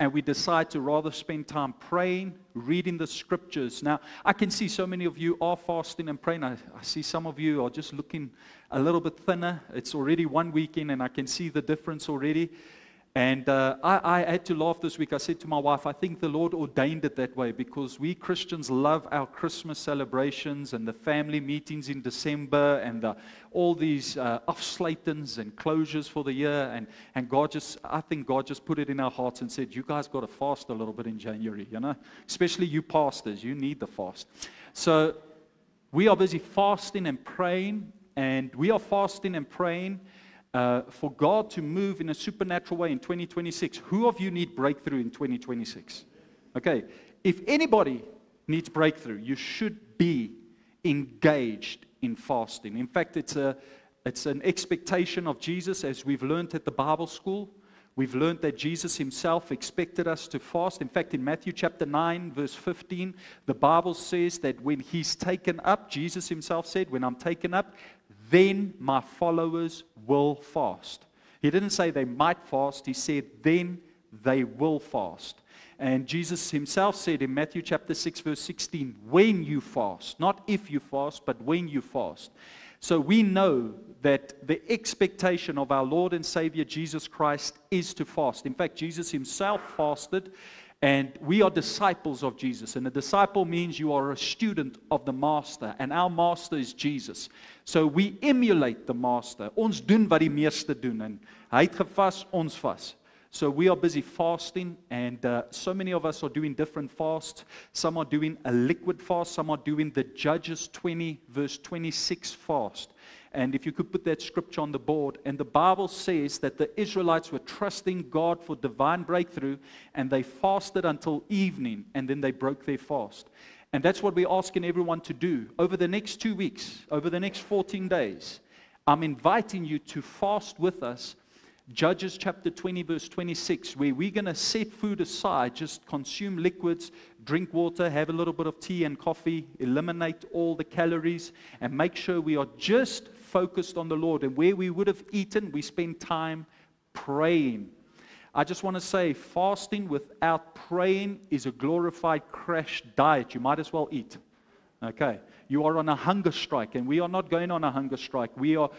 and we decide to rather spend time praying, reading the scriptures. Now, I can see so many of you are fasting and praying. I see some of you are just looking a little bit thinner. It's already one weekend, and I can see the difference already. And I had to laugh this week. I said to my wife, I think the Lord ordained it that way because we Christians love our Christmas celebrations and the family meetings in December and all these afsluitings and closures for the year. And I think God just put it in our hearts and said, you guys got to fast a little bit in January, especially you pastors. You need the fast. So we are busy fasting and praying, and we are fasting and praying for God to move in a supernatural way in 2026. Who of you need breakthrough in 2026? Okay, if anybody needs breakthrough, you should be engaged in fasting. In fact, it's an expectation of Jesus, as we've learned at the Bible school. We've learned that Jesus himself expected us to fast. In fact, in Matthew chapter 9, verse 15, the Bible says that when he's taken up, Jesus himself said, when I'm taken up, then my followers will fast. He didn't say they might fast. He said, then they will fast. And Jesus himself said in Matthew chapter 6, verse 16, when you fast, not if you fast, but when you fast. So we know that the expectation of our Lord and Savior Jesus Christ is to fast. In fact, Jesus himself fasted, and we are disciples of Jesus. And a disciple means you are a student of the Master, and our Master is Jesus. So we emulate the Master. Ons doen wat die meeste doen, en hy het gevas, ons vas. So we are busy fasting, and so many of us are doing different fasts. Some are doing a liquid fast. Some are doing the Judges 20, verse 26 fast. And if you could put that scripture on the board, and the Bible says that the Israelites were trusting God for divine breakthrough, and they fasted until evening, and then they broke their fast. And that's what we're asking everyone to do. Over the next 2 weeks, over the next 14 days, I'm inviting you to fast with us. Judges chapter 20, verse 26, where we're going to set food aside, just consume liquids, drink water, have a little bit of tea and coffee, eliminate all the calories, and make sure we are just focused on the Lord. And where we would have eaten, we spend time praying. I just want to say, fasting without praying is a glorified crash diet. You might as well eat. Okay, you are on a hunger strike, and we are not going on a hunger strike. We are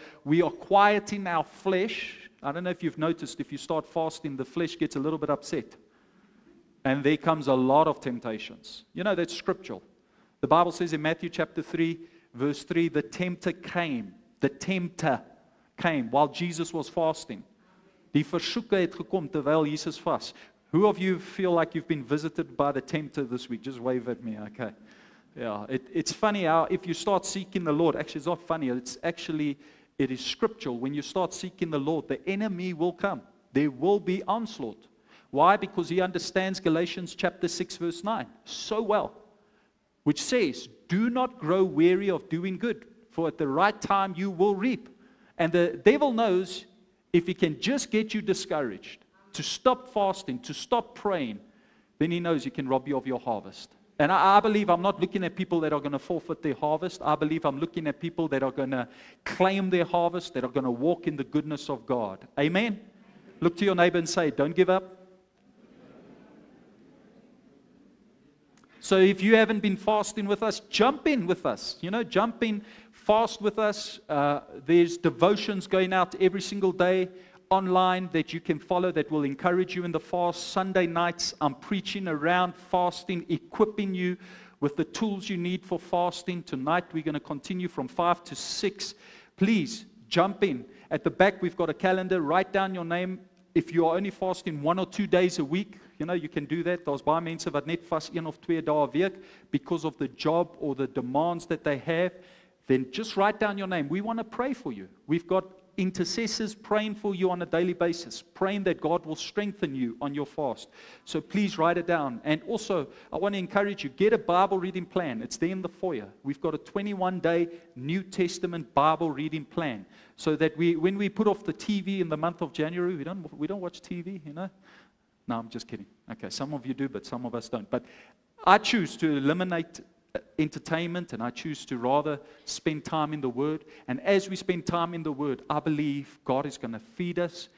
quieting our flesh. I don't know if you've noticed, if you start fasting, the flesh gets a little bit upset. And there comes a lot of temptations. You know, that's scriptural. The Bible says in Matthew chapter 3, verse 3, the tempter came. The tempter came while Jesus was fasting. Die versoeker het gekom terwyl Jesus vas. Who of you feel like you've been visited by the tempter this week? Just wave at me, okay. Yeah, it's funny how if you start seeking the Lord, actually it's not funny, it is scriptural. When you start seeking the Lord, the enemy will come. There will be onslaught. Why? Because he understands Galatians chapter 6 verse 9 so well, which says, do not grow weary of doing good, for at the right time you will reap. And the devil knows if he can just get you discouraged, to stop fasting, to stop praying, then he knows he can rob you of your harvest. And I believe I'm not looking at people that are going to forfeit their harvest. I believe I'm looking at people that are going to claim their harvest, that are going to walk in the goodness of God. Amen? Look to your neighbor and say, don't give up. So if you haven't been fasting with us, jump in with us. Jump in, fast with us. There's devotions going out every single day online that you can follow that will encourage you in the fast. Sunday nights, I'm preaching around fasting, equipping you with the tools you need for fasting. Tonight, we're going to continue from 5 to 6. Please, jump in. At the back, we've got a calendar. Write down your name. If you are only fasting 1 or 2 days a week, you can do that. Daar's baie mense wat net vas 1 of 2 dae 'n week because of the job or the demands that they have. Then just write down your name. We want to pray for you. We've got intercessors praying for you on a daily basis, praying that God will strengthen you on your fast. So please write it down. And also, I want to encourage you, get a Bible reading plan. It's there in the foyer. We've got a 21-day New Testament Bible reading plan, so that when we put off the TV in the month of January, we don't watch TV, No, I'm just kidding. Okay, some of you do, but some of us don't. But I choose to eliminate entertainment, and I choose to rather spend time in the Word. And as we spend time in the Word, I believe God is going to feed us.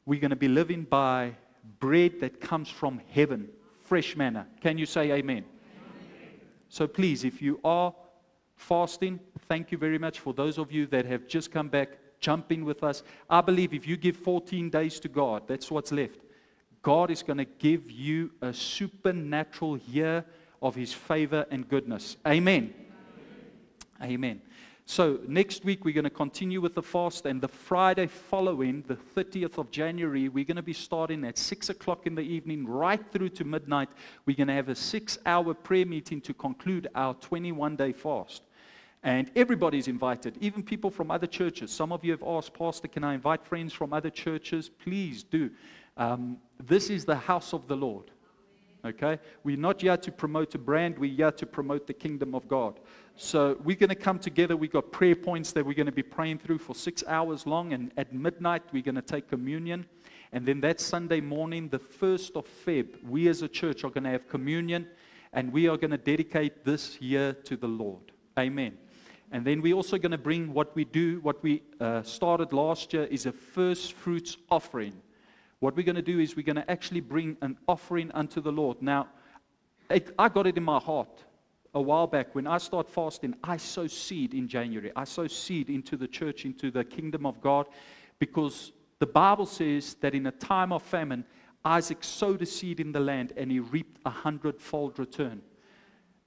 We're going to be living by bread that comes from heaven, fresh manna. Can you say amen? So please, if you are fasting, thank you very much. For those of you that have just come back, jump in with us. I believe if you give 14 days to God, that's what's left. God is going to give you a supernatural year of His favor and goodness. Amen. Amen. So next week we're going to continue with the fast, and the Friday following, the 30th of January, we're going to be starting at 6 o'clock in the evening right through to midnight. We're going to have a 6-hour prayer meeting to conclude our 21-day fast. And everybody's invited, even people from other churches. Some of you have asked, Pastor, can I invite friends from other churches? Please do. This is the house of the Lord. Okay? We're not here to promote a brand. We're here to promote the kingdom of God. So we're going to come together. We've got prayer points that we're going to be praying through for 6 hours long. And at midnight, we're going to take communion. And then that Sunday morning, the 1st of Feb, we as a church are going to have communion. And we are going to dedicate this year to the Lord. Amen. And then we're also going to bring what we started last year is a first fruits offering. What we're going to do is we're going to actually bring an offering unto the Lord. Now, I got it in my heart a while back. When I start fasting, I sow seed in January. I sow seed into the church, into the kingdom of God, because the Bible says that in a time of famine, Isaac sowed a seed in the land and he reaped 100-fold return.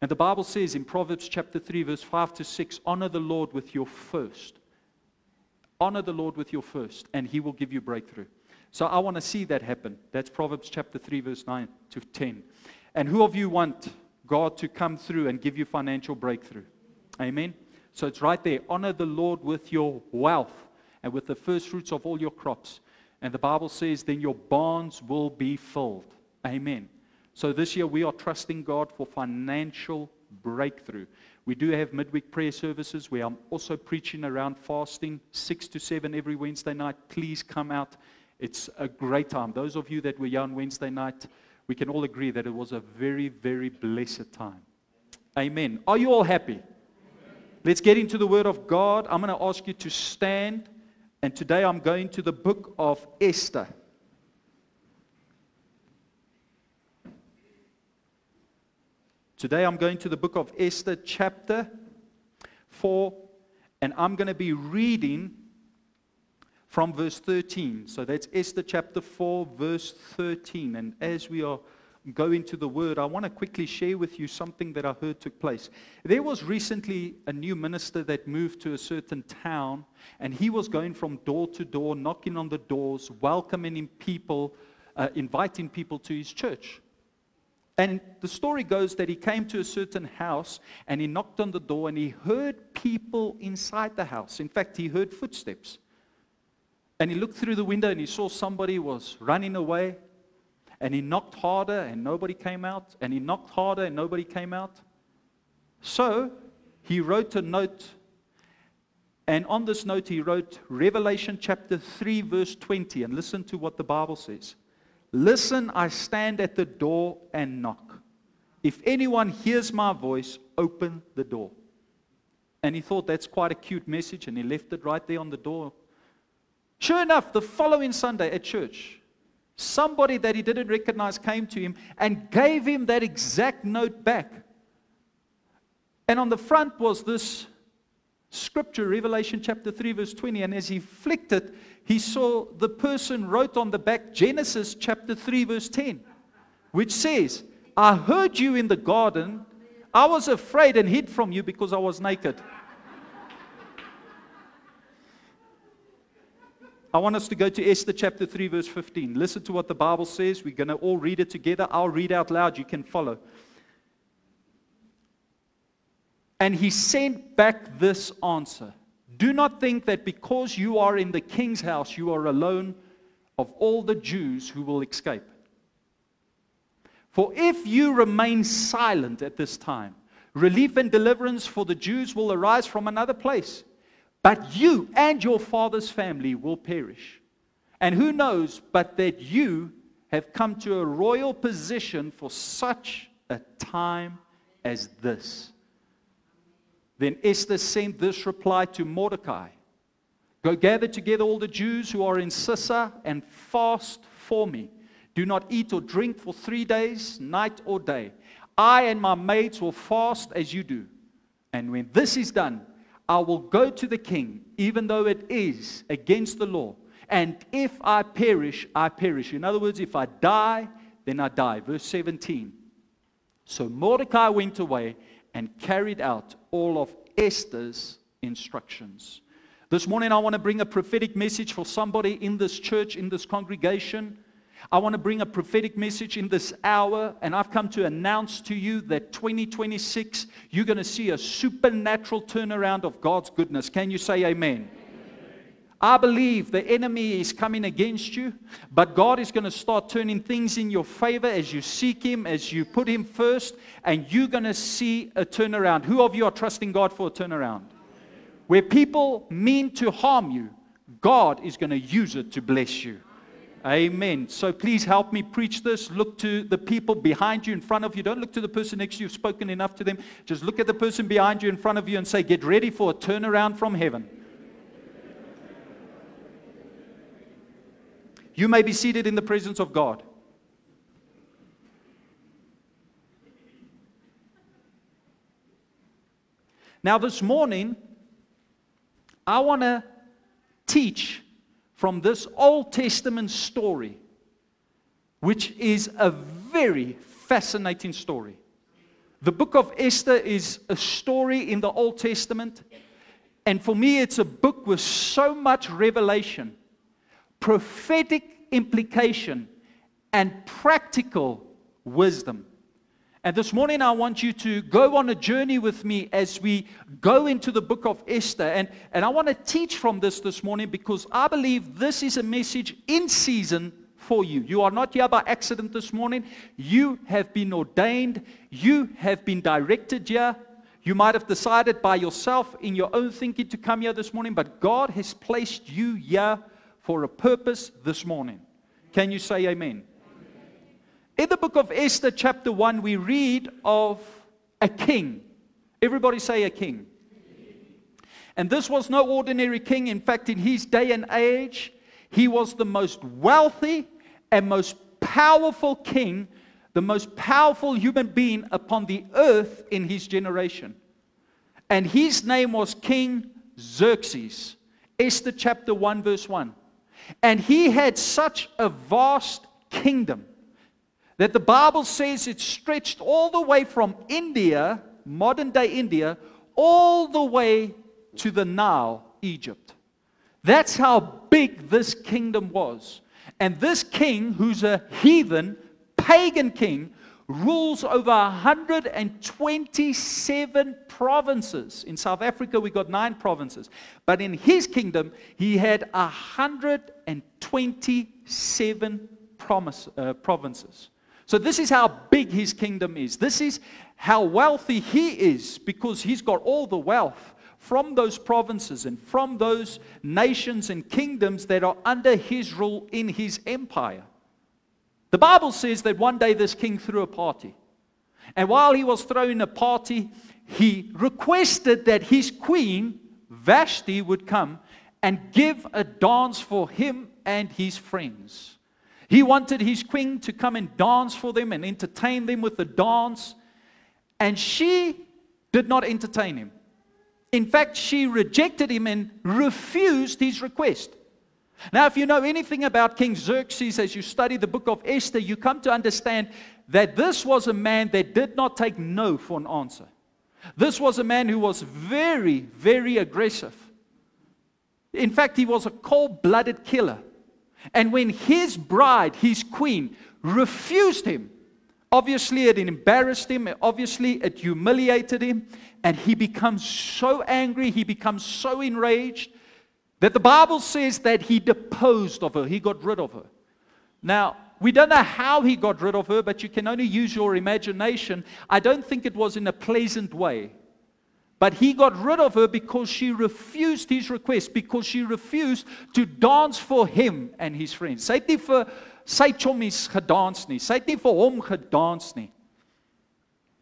And the Bible says in Proverbs chapter 3, verse 5 to 6, honor the Lord with your first. Honor the Lord with your first, and He will give you breakthrough. So I want to see that happen. That's Proverbs chapter 3, verse 9 to 10. And who of you want God to come through and give you financial breakthrough? Amen? So it's right there. Honor the Lord with your wealth and with the first fruits of all your crops. And the Bible says, then your barns will be filled. Amen. So this year we are trusting God for financial breakthrough. We do have midweek prayer services where I'm also preaching around fasting, 6 to 7 every Wednesday night. Please come out. It's a great time. Those of you that were here on Wednesday night, we can all agree that it was a very, very blessed time. Amen. Are you all happy? Amen. Let's get into the Word of God. I'm going to ask you to stand. And today I'm going to the book of Esther. Today I'm going to the book of Esther, chapter 4. And I'm going to be reading from verse 13. So that's Esther chapter 4, verse 13. And as we are going to the Word, I want to quickly share with you something that I heard took place. There was recently a new minister that moved to a certain town, and he was going from door to door, knocking on the doors, welcoming people, inviting people to his church. And the story goes that he came to a certain house, and he knocked on the door, and he heard people inside the house. In fact, he heard footsteps. And he looked through the window and he saw somebody was running away. And he knocked harder and nobody came out. And he knocked harder and nobody came out. So he wrote a note. And on this note he wrote Revelation chapter 3 verse 20. And listen to what the Bible says. Listen, I stand at the door and knock. If anyone hears my voice, open the door. And he thought that's quite a cute message. And he left it right there on the door. Sure enough, the following Sunday at church, somebody that he didn't recognize came to him and gave him that exact note back. And on the front was this scripture, Revelation chapter 3 verse 20. And as he flicked it, he saw the person wrote on the back Genesis chapter 3 verse 10, which says, I heard you in the garden. I was afraid and hid from you because I was naked. I want us to go to Esther chapter 3 verse 15. Listen to what the Bible says. We're going to all read it together. I'll read out loud. You can follow. And he sent back this answer. Do not think that because you are in the king's house, you are alone of all the Jews who will escape. For if you remain silent at this time, relief and deliverance for the Jews will arise from another place. But you and your father's family will perish. And who knows but that you have come to a royal position for such a time as this. Then Esther sent this reply to Mordecai. Go gather together all the Jews who are in Susa and fast for me. Do not eat or drink for 3 days, night or day. I and my maids will fast as you do. And when this is done, I will go to the king, even though it is against the law. And if I perish, I perish. In other words, if I die, then I die. Verse 17. So Mordecai went away and carried out all of Esther's instructions. This morning I want to bring a prophetic message for somebody in this church, in this congregation. I want to bring a prophetic message in this hour, and I've come to announce to you that 2026, you're going to see a supernatural turnaround of God's goodness. Can you say amen? I believe the enemy is coming against you, but God is going to start turning things in your favor as you seek Him, as you put Him first, and you're going to see a turnaround. Who of you are trusting God for a turnaround? Where people mean to harm you, God is going to use it to bless you. Amen. So please help me preach this. Look to the people behind you, in front of you. Don't look to the person next to you. You've spoken enough to them. Just look at the person behind you, in front of you, and say, get ready for a turnaround from heaven. You may be seated in the presence of God. Now this morning, I want to teach from this Old Testament story, which is a very fascinating story. The book of Esther is a story in the Old Testament, and for me it's a book with so much revelation, prophetic implication, and practical wisdom. And this morning I want you to go on a journey with me as we go into the book of Esther. And I want to teach from this morning because I believe this is a message in season for you. You are not here by accident this morning. You have been ordained. You have been directed here. You might have decided by yourself in your own thinking to come here this morning, but God has placed you here for a purpose this morning. Can you say amen? In the book of Esther, chapter 1, we read of a king. Everybody say a king. And this was no ordinary king. In fact, in his day and age, he was the most wealthy and most powerful king, the most powerful human being upon the earth in his generation. And his name was King Xerxes. Esther chapter 1, verse 1. And he had such a vast kingdom that the Bible says it stretched all the way from India, modern day India, all the way to the Nile, Egypt. That's how big this kingdom was. And this king, who's a heathen, pagan king, rules over 127 provinces. In South Africa, we got 9 provinces. But in his kingdom, he had 127 provinces. So this is how big his kingdom is. This is how wealthy he is, because he's got all the wealth from those provinces and from those nations and kingdoms that are under his rule in his empire. The Bible says that one day this king threw a party. And while he was throwing a party, he requested that his queen, Vashti, would come and give a dance for him and his friends. He wanted his queen to come and dance for them and entertain them with the dance. And she did not entertain him. In fact, she rejected him and refused his request. Now, if you know anything about King Xerxes, as you study the book of Esther, you come to understand that this was a man that did not take no for an answer. This was a man who was very, very aggressive. In fact, he was a cold-blooded killer. And when his bride, his queen, refused him, obviously it embarrassed him, obviously it humiliated him, and he becomes so angry, he becomes so enraged, that the Bible says that he deposed of her, he got rid of her. Now, we don't know how he got rid of her, but you can only use your imagination. I don't think it was in a pleasant way. But he got rid of her because she refused his request, because she refused to dance for him and his friends. Sy het nie vir sy chommies gedans nie. Sy het nie vir hom gedans nie.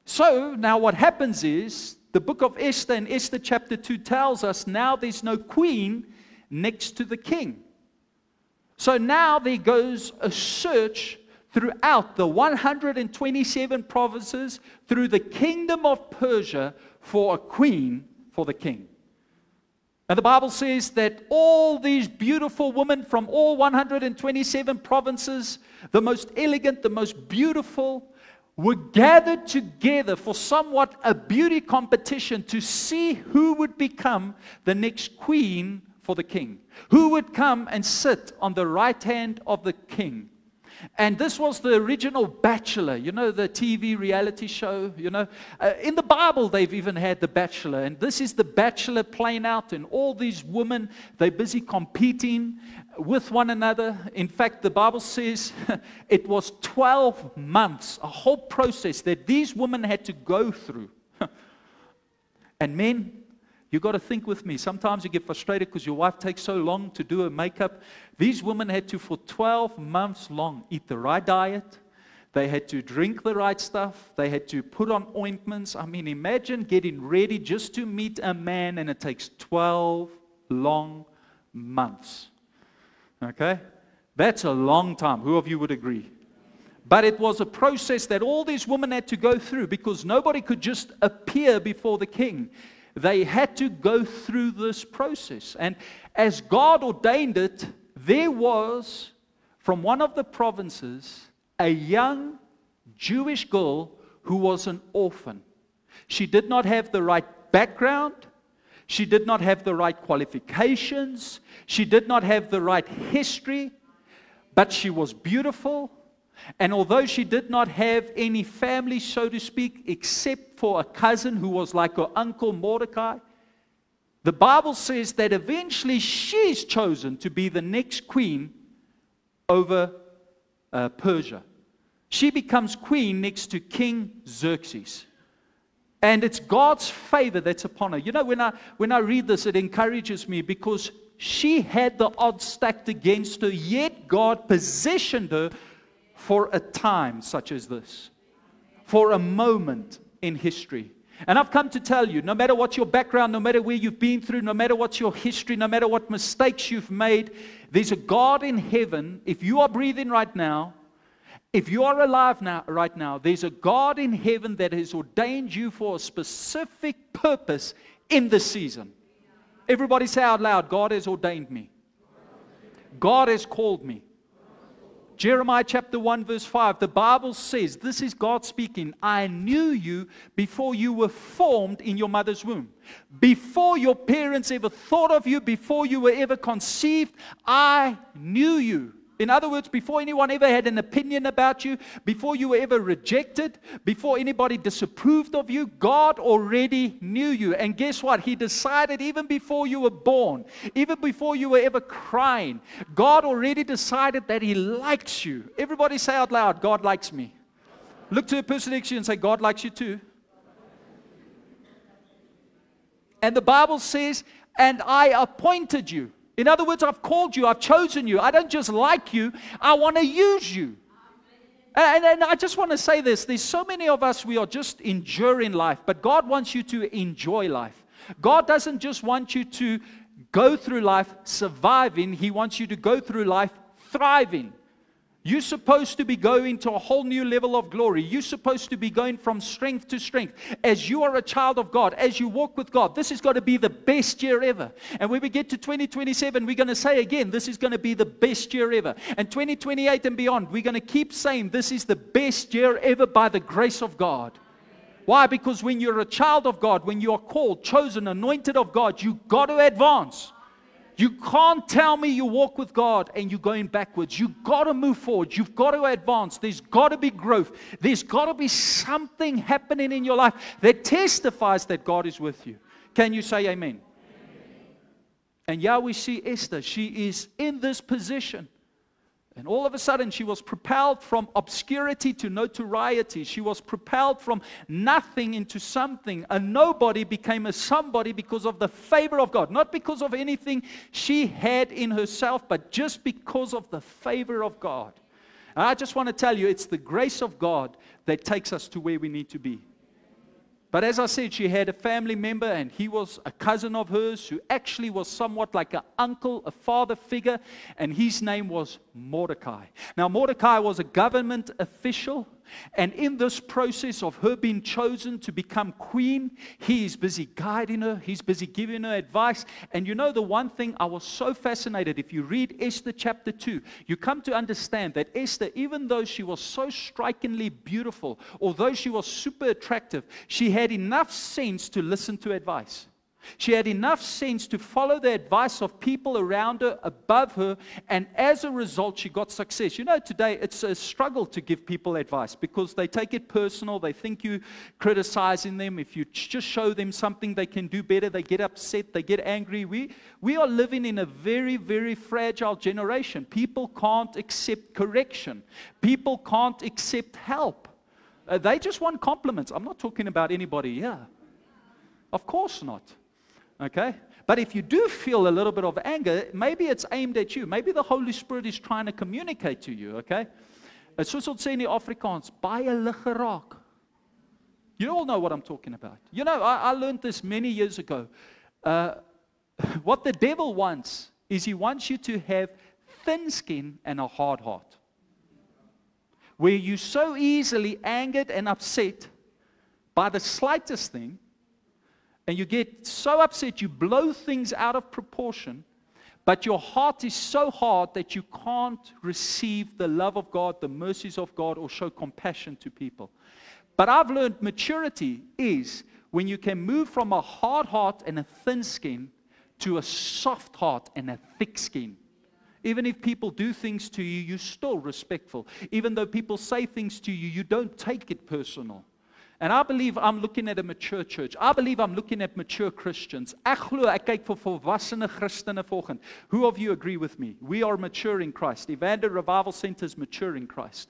So, now what happens is, the book of Esther in Esther chapter 2 tells us now there's no queen next to the king. So now there goes a search throughout the 127 provinces through the kingdom of Persia for a queen for the king. And the Bible says that all these beautiful women from all 127 provinces, the most elegant, the most beautiful, were gathered together for somewhat a beauty competition to see who would become the next queen for the king, who would come and sit on the right hand of the king. And this was the original Bachelor, you know, the TV reality show, you know. In the Bible, they've even had the Bachelor. And this is the Bachelor playing out. And all these women, they're busy competing with one another. In fact, the Bible says it was 12 months, a whole process that these women had to go through. And men, you got to think with me. Sometimes you get frustrated because your wife takes so long to do her makeup. These women had to, for 12 months long, eat the right diet. They had to drink the right stuff. They had to put on ointments. I mean, imagine getting ready just to meet a man, and it takes 12 long months. Okay? That's a long time. Who of you would agree? But it was a process that all these women had to go through because nobody could just appear before the king. They had to go through this process. And as God ordained it, there was, from one of the provinces, a young Jewish girl who was an orphan. She did not have the right background. She did not have the right qualifications. She did not have the right history. But she was beautiful. And although she did not have any family, so to speak, except for a cousin who was like her uncle Mordecai, the Bible says that eventually she's chosen to be the next queen over Persia. She becomes queen next to King Xerxes. And it's God's favor that's upon her. You know, when I read this, it encourages me because she had the odds stacked against her, yet God positioned her for a time such as this, for a moment in history. And I've come to tell you, no matter what your background, no matter where you've been through, no matter what's your history, no matter what mistakes you've made, there's a God in heaven. If you are breathing right now, if you are alive now, right now, there's a God in heaven that has ordained you for a specific purpose in this season. Everybody say out loud, God has ordained me. God has called me. Jeremiah chapter 1 verse 5, the Bible says, this is God speaking, I knew you before you were formed in your mother's womb. Before your parents ever thought of you, before you were ever conceived, I knew you. In other words, before anyone ever had an opinion about you, before you were ever rejected, before anybody disapproved of you, God already knew you. And guess what? He decided even before you were born, even before you were ever crying, God already decided that He likes you. Everybody say out loud, God likes me. Look to the person next to you and say, God likes you too. And the Bible says, and I appointed you. In other words, I've called you, I've chosen you. I don't just like you, I want to use you. And I just want to say this. There's so many of us, we are just enduring life. But God wants you to enjoy life. God doesn't just want you to go through life surviving. He wants you to go through life thriving. You're supposed to be going to a whole new level of glory. You're supposed to be going from strength to strength. As you are a child of God, as you walk with God, this is going to be the best year ever. And when we get to 2027, we're going to say again, this is going to be the best year ever. And 2028 and beyond, we're going to keep saying this is the best year ever by the grace of God. Why? Because when you're a child of God, when you are called, chosen, anointed of God, you've got to advance. You can't tell me you walk with God and you're going backwards. You've got to move forward. You've got to advance. There's got to be growth. There's got to be something happening in your life that testifies that God is with you. Can you say amen? And yeah, we see Esther. She is in this position. And all of a sudden, she was propelled from obscurity to notoriety. She was propelled from nothing into something. A nobody became a somebody because of the favor of God. Not because of anything she had in herself, but just because of the favor of God. And I just want to tell you, it's the grace of God that takes us to where we need to be. But as I said, she had a family member, and he was a cousin of hers who actually was somewhat like an uncle, a father figure, and his name was Mordecai. Now, Mordecai was a government official, and in this process of her being chosen to become queen, he is busy guiding her, he's busy giving her advice. And you know, the one thing I was so fascinated, if you read Esther chapter 2, you come to understand that Esther, even though she was so strikingly beautiful, although she was super attractive, she had enough sense to listen to advice. She had enough sense to follow the advice of people around her, above her, and as a result, she got success. You know, today it's a struggle to give people advice because they take it personal. They think you're criticizing them. If you just show them something they can do better, they get upset, they get angry. We are living in a very, very fragile generation. People can't accept correction. People can't accept help. They just want compliments. I'm not talking about anybody here. Of course not. Okay? But if you do feel a little bit of anger, maybe it's aimed at you. Maybe the Holy Spirit is trying to communicate to you, okay? Soos ons sê in die Afrikaans, baie lig geraak. You all know what I'm talking about. You know, I learned this many years ago. What the devil wants is he wants you to have thin skin and a hard heart. Where you're so easily angered and upset by the slightest thing, and you get so upset, you blow things out of proportion, but your heart is so hard that you can't receive the love of God, the mercies of God, or show compassion to people. But I've learned maturity is when you can move from a hard heart and a thin skin to a soft heart and a thick skin. Even if people do things to you, you're still respectful. Even though people say things to you, you don't take it personal. And I believe I'm looking at a mature church. I believe I'm looking at mature Christians. Ek kyk vir volwassene Christene vanoggend. Who of you agree with me? We are mature in Christ. Evander Revival Center is mature in Christ.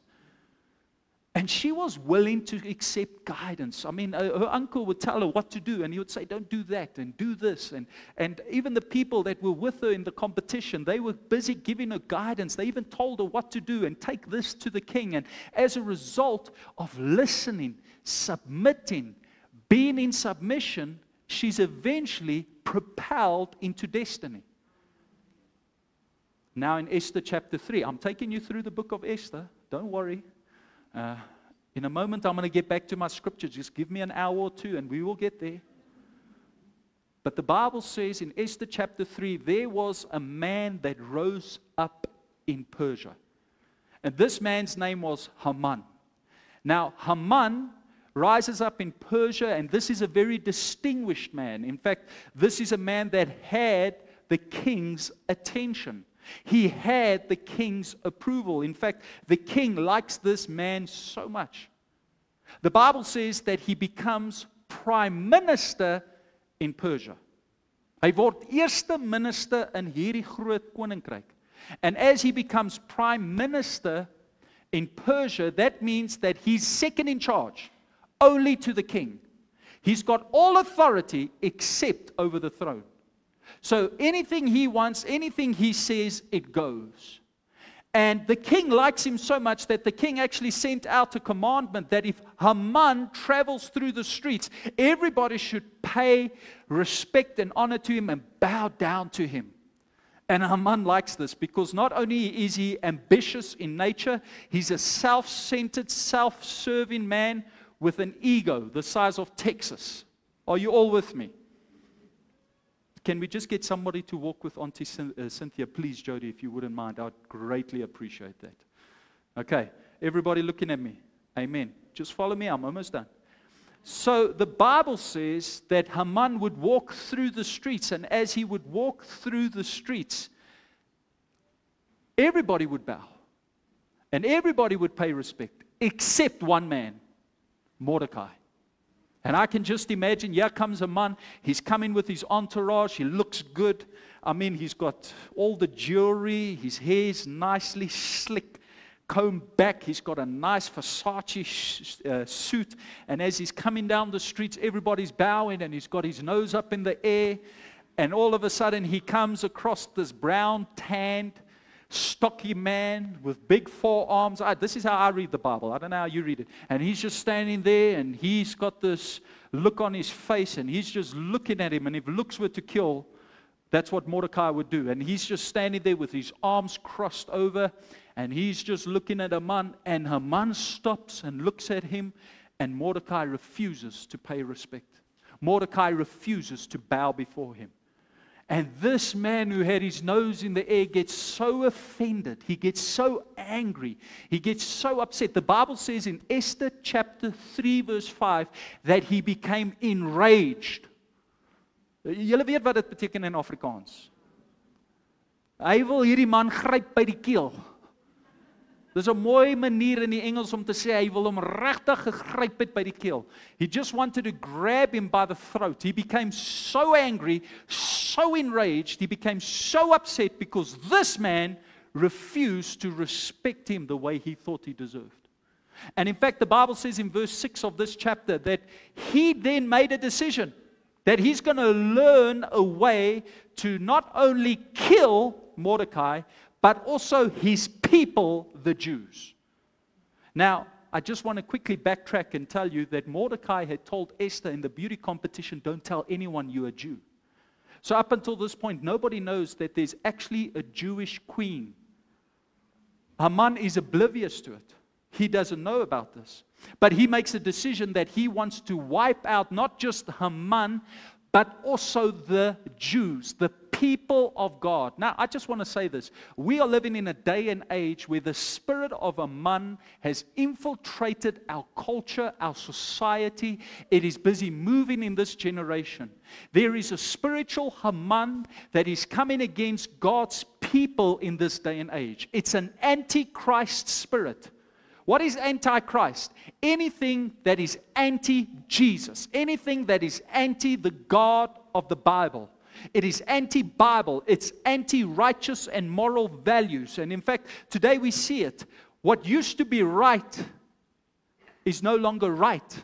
And she was willing to accept guidance. I mean, her uncle would tell her what to do, and he would say, don't do that, and do this. And even the people that were with her in the competition, they were busy giving her guidance. They even told her what to do, and take this to the king. And as a result of listening, submitting, being in submission, she's eventually propelled into destiny. Now in Esther chapter 3, I'm taking you through the book of Esther. Don't worry. In a moment, I'm going to get back to my scripture. Just give me an hour or two and we will get there. But the Bible says in Esther chapter 3, there was a man that rose up in Persia. And this man's name was Haman. Now, Haman rises up in Persia, and this is a very distinguished man. In fact, this is a man that had the king's attention. He had the king's approval. In fact, the king likes this man so much. The Bible says that he becomes prime minister in Persia. Hy word eerste minister in hierdie groot koninkryk. And as he becomes prime minister in Persia, that means that he's second in charge, only to the king. He's got all authority except over the throne. So anything he wants, anything he says, it goes. And the king likes him so much that the king actually sent out a commandment that if Haman travels through the streets, everybody should pay respect and honor to him and bow down to him. And Haman likes this because not only is he ambitious in nature, he's a self-centered, self-serving man with an ego the size of Texas. Are you all with me? Can we just get somebody to walk with Auntie Cynthia? Please, Jody, if you wouldn't mind. I'd greatly appreciate that. Okay, everybody looking at me. Amen. Just follow me. I'm almost done. So the Bible says that Haman would walk through the streets, and as he would walk through the streets, everybody would bow, and everybody would pay respect, except one man, Mordecai. And I can just imagine, here comes Haman, he's coming with his entourage, he looks good. I mean, he's got all the jewelry, his hair's nicely slick, combed back, he's got a nice Versace suit, and as he's coming down the streets, everybody's bowing, and he's got his nose up in the air, and all of a sudden he comes across this brown, tanned, stocky man with big forearms. This is how I read the Bible. I don't know how you read it. And he's just standing there, and he's got this look on his face, and he's just looking at him. And if looks were to kill, that's what Mordecai would do. And he's just standing there with his arms crossed over, and he's just looking at Haman. And Haman stops and looks at him, and Mordecai refuses to pay respect. Mordecai refuses to bow before him. And this man who had his nose in the air gets so offended. He gets so angry. He gets so upset. The Bible says in Esther chapter 3 verse 5 that he became enraged. Julle weet wat dit beteken in Afrikaans. Hy wil hierdie man gryp by die keel. Dis 'n mooi manier in die Engels om te sê hy wil hom regtig gegryp het by die keel. He just wanted to grab him by the throat. He became so angry, so enraged, he became so upset because this man refused to respect him the way he thought he deserved. And in fact, the Bible says in verse 6 of this chapter that he then made a decision that he's going to learn a way to not only kill Mordecai, but also his people, the Jews. Now, I just want to quickly backtrack and tell you that Mordecai had told Esther in the beauty competition, don't tell anyone you're a Jew. So up until this point, nobody knows that there's actually a Jewish queen. Haman is oblivious to it. He doesn't know about this. But he makes a decision that he wants to wipe out not just Haman, but also the Jews, the people of God. Now, I just want to say this. We are living in a day and age where the spirit of Haman has infiltrated our culture, our society. It is busy moving in this generation. There is a spiritual Haman that is coming against God's people in this day and age. It's an antichrist spirit. What is antichrist? Anything that is anti-Jesus. Anything that is anti the God of the Bible. It is anti-Bible. It's anti-righteous and moral values. And in fact, today we see it. What used to be right is no longer right.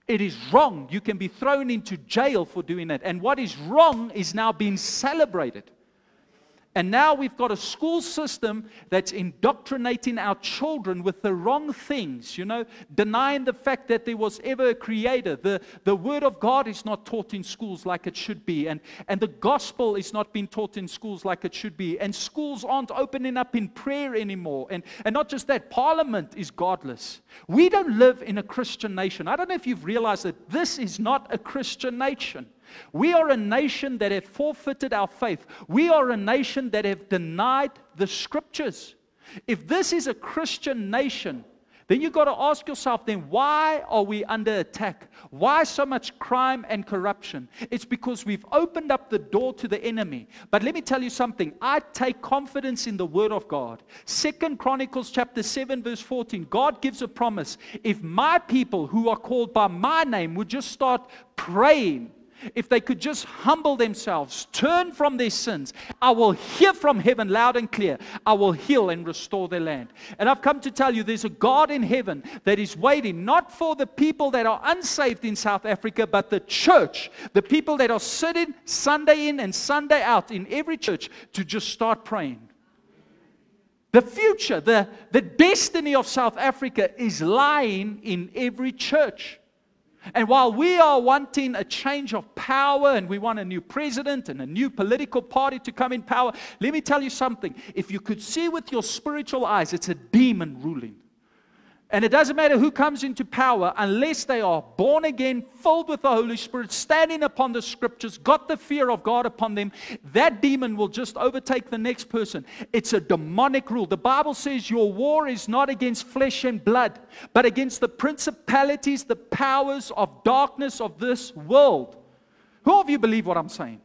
It is wrong. You can be thrown into jail for doing that. And what is wrong is now being celebrated. And now we've got a school system that's indoctrinating our children with the wrong things, denying the fact that there was ever a creator. The Word of God is not taught in schools like it should be. And the gospel is not being taught in schools like it should be. And schools aren't opening up in prayer anymore. And not just that, Parliament is godless. We don't live in a Christian nation. I don't know if you've realized that this is not a Christian nation. We are a nation that have forfeited our faith. We are a nation that have denied the scriptures. If this is a Christian nation, then you've got to ask yourself, then why are we under attack? Why so much crime and corruption? It's because we've opened up the door to the enemy. But let me tell you something. I take confidence in the Word of God. 2 Chronicles chapter 7 verse 14. God gives a promise. If my people who are called by my name would just start praying, if they could just humble themselves, turn from their sins, I will hear from heaven loud and clear. I will heal and restore their land. And I've come to tell you there's a God in heaven that is waiting not for the people that are unsaved in South Africa, but the church, the people that are sitting Sunday in and Sunday out in every church to just start praying. The future, the destiny of South Africa is lying in every church. And while we are wanting a change of power and we want a new president and a new political party to come in power, let me tell you something. If you could see with your spiritual eyes, it's a demon ruling. And it doesn't matter who comes into power unless they are born again, filled with the Holy Spirit, standing upon the scriptures, got the fear of God upon them. That demon will just overtake the next person. It's a demonic rule. The Bible says your war is not against flesh and blood, but against the principalities, the powers of darkness of this world. Who of you believe what I'm saying?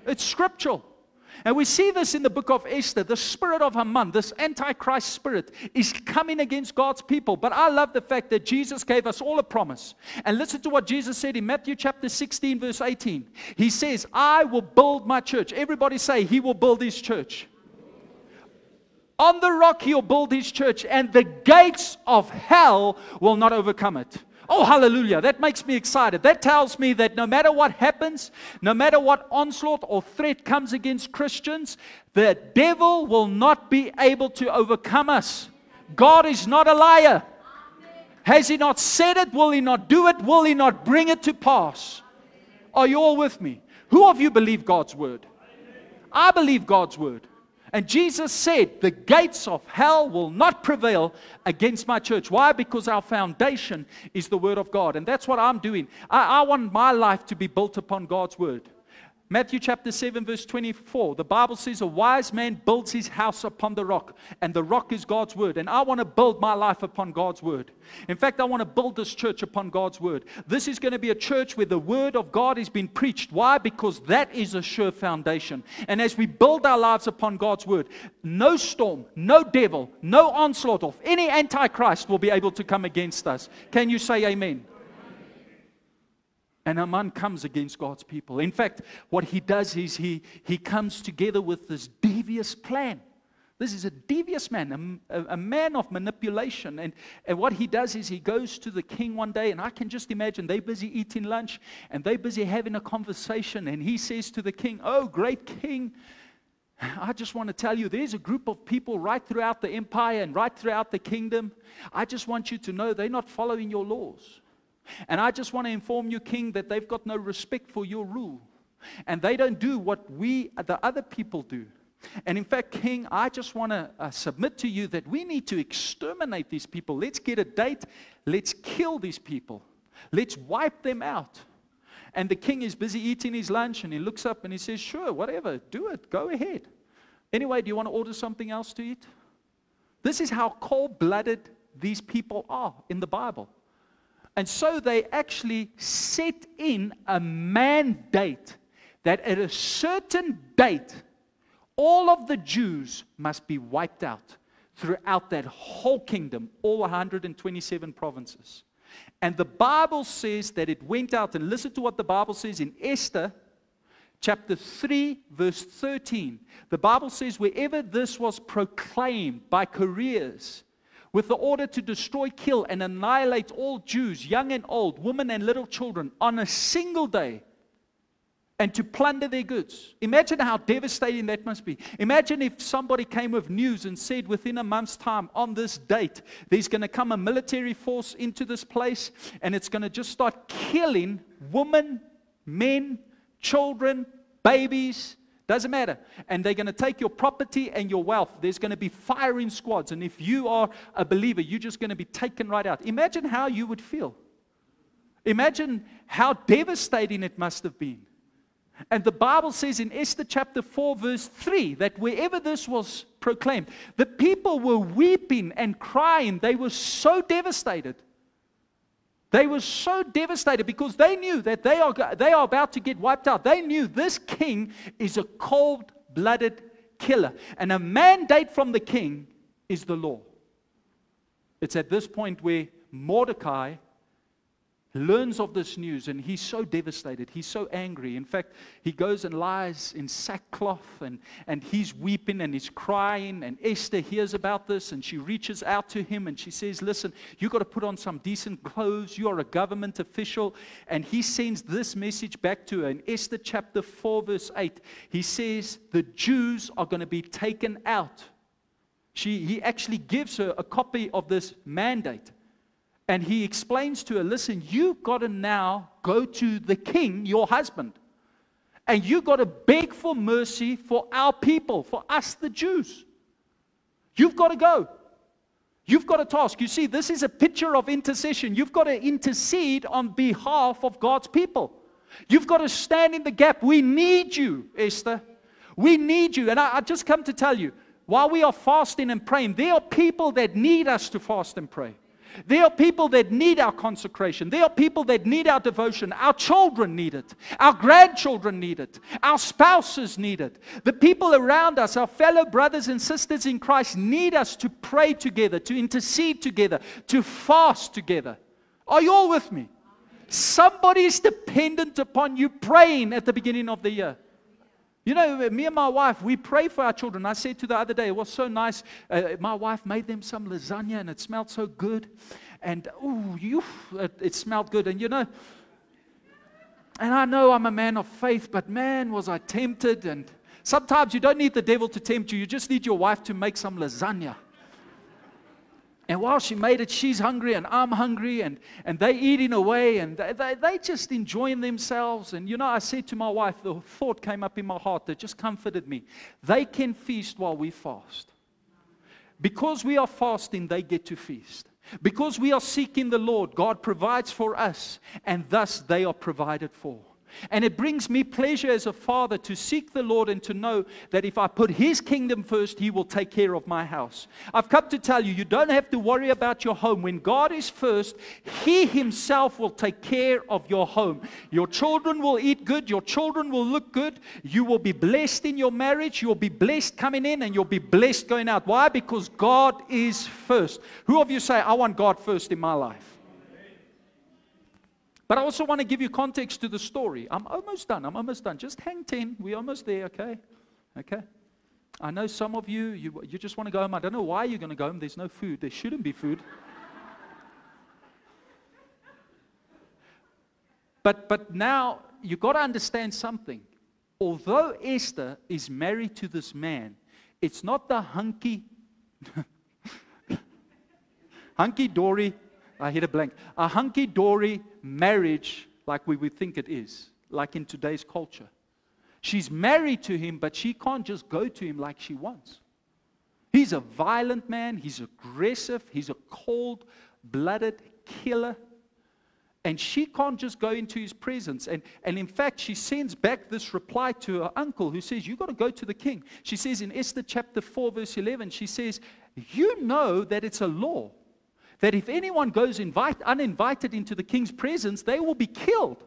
It's scriptural. And we see this in the book of Esther. The spirit of Haman, this antichrist spirit, is coming against God's people. But I love the fact that Jesus gave us all a promise. And listen to what Jesus said in Matthew chapter 16, verse 18. He says, I will build my church. Everybody say, He will build His church. On the rock He'll build His church, and the gates of hell will not overcome it. Oh, hallelujah. That makes me excited. That tells me that no matter what happens, no matter what onslaught or threat comes against Christians, the devil will not be able to overcome us. God is not a liar. Has He not said it? Will He not do it? Will He not bring it to pass? Are you all with me? Who of you believe God's word? I believe God's word. And Jesus said, the gates of hell will not prevail against my church. Why? Because our foundation is the word of God. And that's what I'm doing. I want my life to be built upon God's word. Matthew chapter 7 verse 24, the Bible says a wise man builds his house upon the rock, and the rock is God's word. And I want to build my life upon God's word. In fact, I want to build this church upon God's word. This is going to be a church where the word of God is being preached. Why? Because that is a sure foundation. And as we build our lives upon God's word, no storm, no devil, no onslaught of any antichrist will be able to come against us. Can you say amen? And Haman comes against God's people. In fact, what he does is he comes together with this devious plan. This is a devious man, a man of manipulation. And what he does is he goes to the king one day, and I can just imagine they're busy eating lunch, and they're busy having a conversation. And he says to the king, oh, great king, I just want to tell you, there's a group of people right throughout the empire and right throughout the kingdom. I just want you to know they're not following your laws. And I just want to inform you, king, that they've got no respect for your rule. And they don't do what the other people do. And in fact, king, I just want to submit to you that we need to exterminate these people. Let's get a date. Let's kill these people. Let's wipe them out. And the king is busy eating his lunch, and he looks up and he says, sure, whatever, do it. Go ahead. Anyway, do you want to order something else to eat? This is how cold-blooded these people are in the Bible. And so they actually set in a mandate that at a certain date, all of the Jews must be wiped out throughout that whole kingdom, all 127 provinces. And the Bible says that it went out, and listen to what the Bible says in Esther chapter 3, verse 13. The Bible says, wherever this was proclaimed by couriers, with the order to destroy, kill, and annihilate all Jews, young and old, women and little children, on a single day, and to plunder their goods. Imagine how devastating that must be. Imagine if somebody came with news and said within a month's time, on this date, there's going to come a military force into this place, and it's going to just start killing women, men, children, babies, doesn't matter. And they're going to take your property and your wealth. There's going to be firing squads. And if you are a believer, you're just going to be taken right out. Imagine how you would feel. Imagine how devastating it must have been. And the Bible says in Esther chapter 4 verse 3 that wherever this was proclaimed, the people were weeping and crying. They were so devastated. They were so devastated because they knew that they are about to get wiped out. They knew this king is a cold-blooded killer. And a mandate from the king is the law. It's at this point where Mordecai learns of this news, and he's so devastated. He's so angry. In fact, he goes and lies in sackcloth, and he's weeping and he's crying. And Esther hears about this, and she reaches out to him and she says, listen, you got to put on some decent clothes. You are a government official. And he sends this message back to her. In Esther chapter 4 verse 8, he says the Jews are going to be taken out. He actually gives her a copy of this mandate. And he explains to her, listen, you've got to now go to the king, your husband. And you've got to beg for mercy for our people, for us, the Jews. You've got to go. You've got a task. You see, this is a picture of intercession. You've got to intercede on behalf of God's people. You've got to stand in the gap. We need you, Esther. We need you. And I just come to tell you, while we are fasting and praying, there are people that need us to fast and pray. There are people that need our consecration. There are people that need our devotion. Our children need it. Our grandchildren need it. Our spouses need it. The people around us, our fellow brothers and sisters in Christ, need us to pray together, to intercede together, to fast together. Are you all with me? Somebody is dependent upon you praying at the beginning of the year. You know, me and my wife, we pray for our children. I said to the other day, it was so nice. My wife made them some lasagna and it smelled so good. And, it smelled good. And, you know, and I know I'm a man of faith, but man, was I tempted. And sometimes you don't need the devil to tempt you. You just need your wife to make some lasagna. And while she made it, she's hungry and I'm hungry, and they eating away, and they just enjoying themselves. And, you know, I said to my wife, the thought came up in my heart that just comforted me. They can feast while we fast. Because we are fasting, they get to feast. Because we are seeking the Lord, God provides for us, and thus they are provided for. And it brings me pleasure as a father to seek the Lord and to know that if I put His kingdom first, He will take care of my house. I've come to tell you, you don't have to worry about your home. When God is first, He Himself will take care of your home. Your children will eat good. Your children will look good. You will be blessed in your marriage. You'll be blessed coming in and you'll be blessed going out. Why? Because God is first. Who of you say, I want God first in my life? But I also want to give you context to the story. I'm almost done. Just hang 10. We're almost there, okay? Okay? I know some of you, you just want to go home. I don't know why you're going to go home. There's no food. There shouldn't be food. But now, you've got to understand something. Although Esther is married to this man, it's not the hunky-dory, I hit a blank. A hunky-dory marriage like we would think it is, like in today's culture. She's married to him, but she can't just go to him like she wants. He's a violent man. He's aggressive. He's a cold-blooded killer. And she can't just go into his presence. And in fact, she sends back this reply to her uncle who says, you've got to go to the king. She says in Esther chapter 4, verse 11, she says, you know that it's a law that if anyone goes uninvited into the king's presence, they will be killed.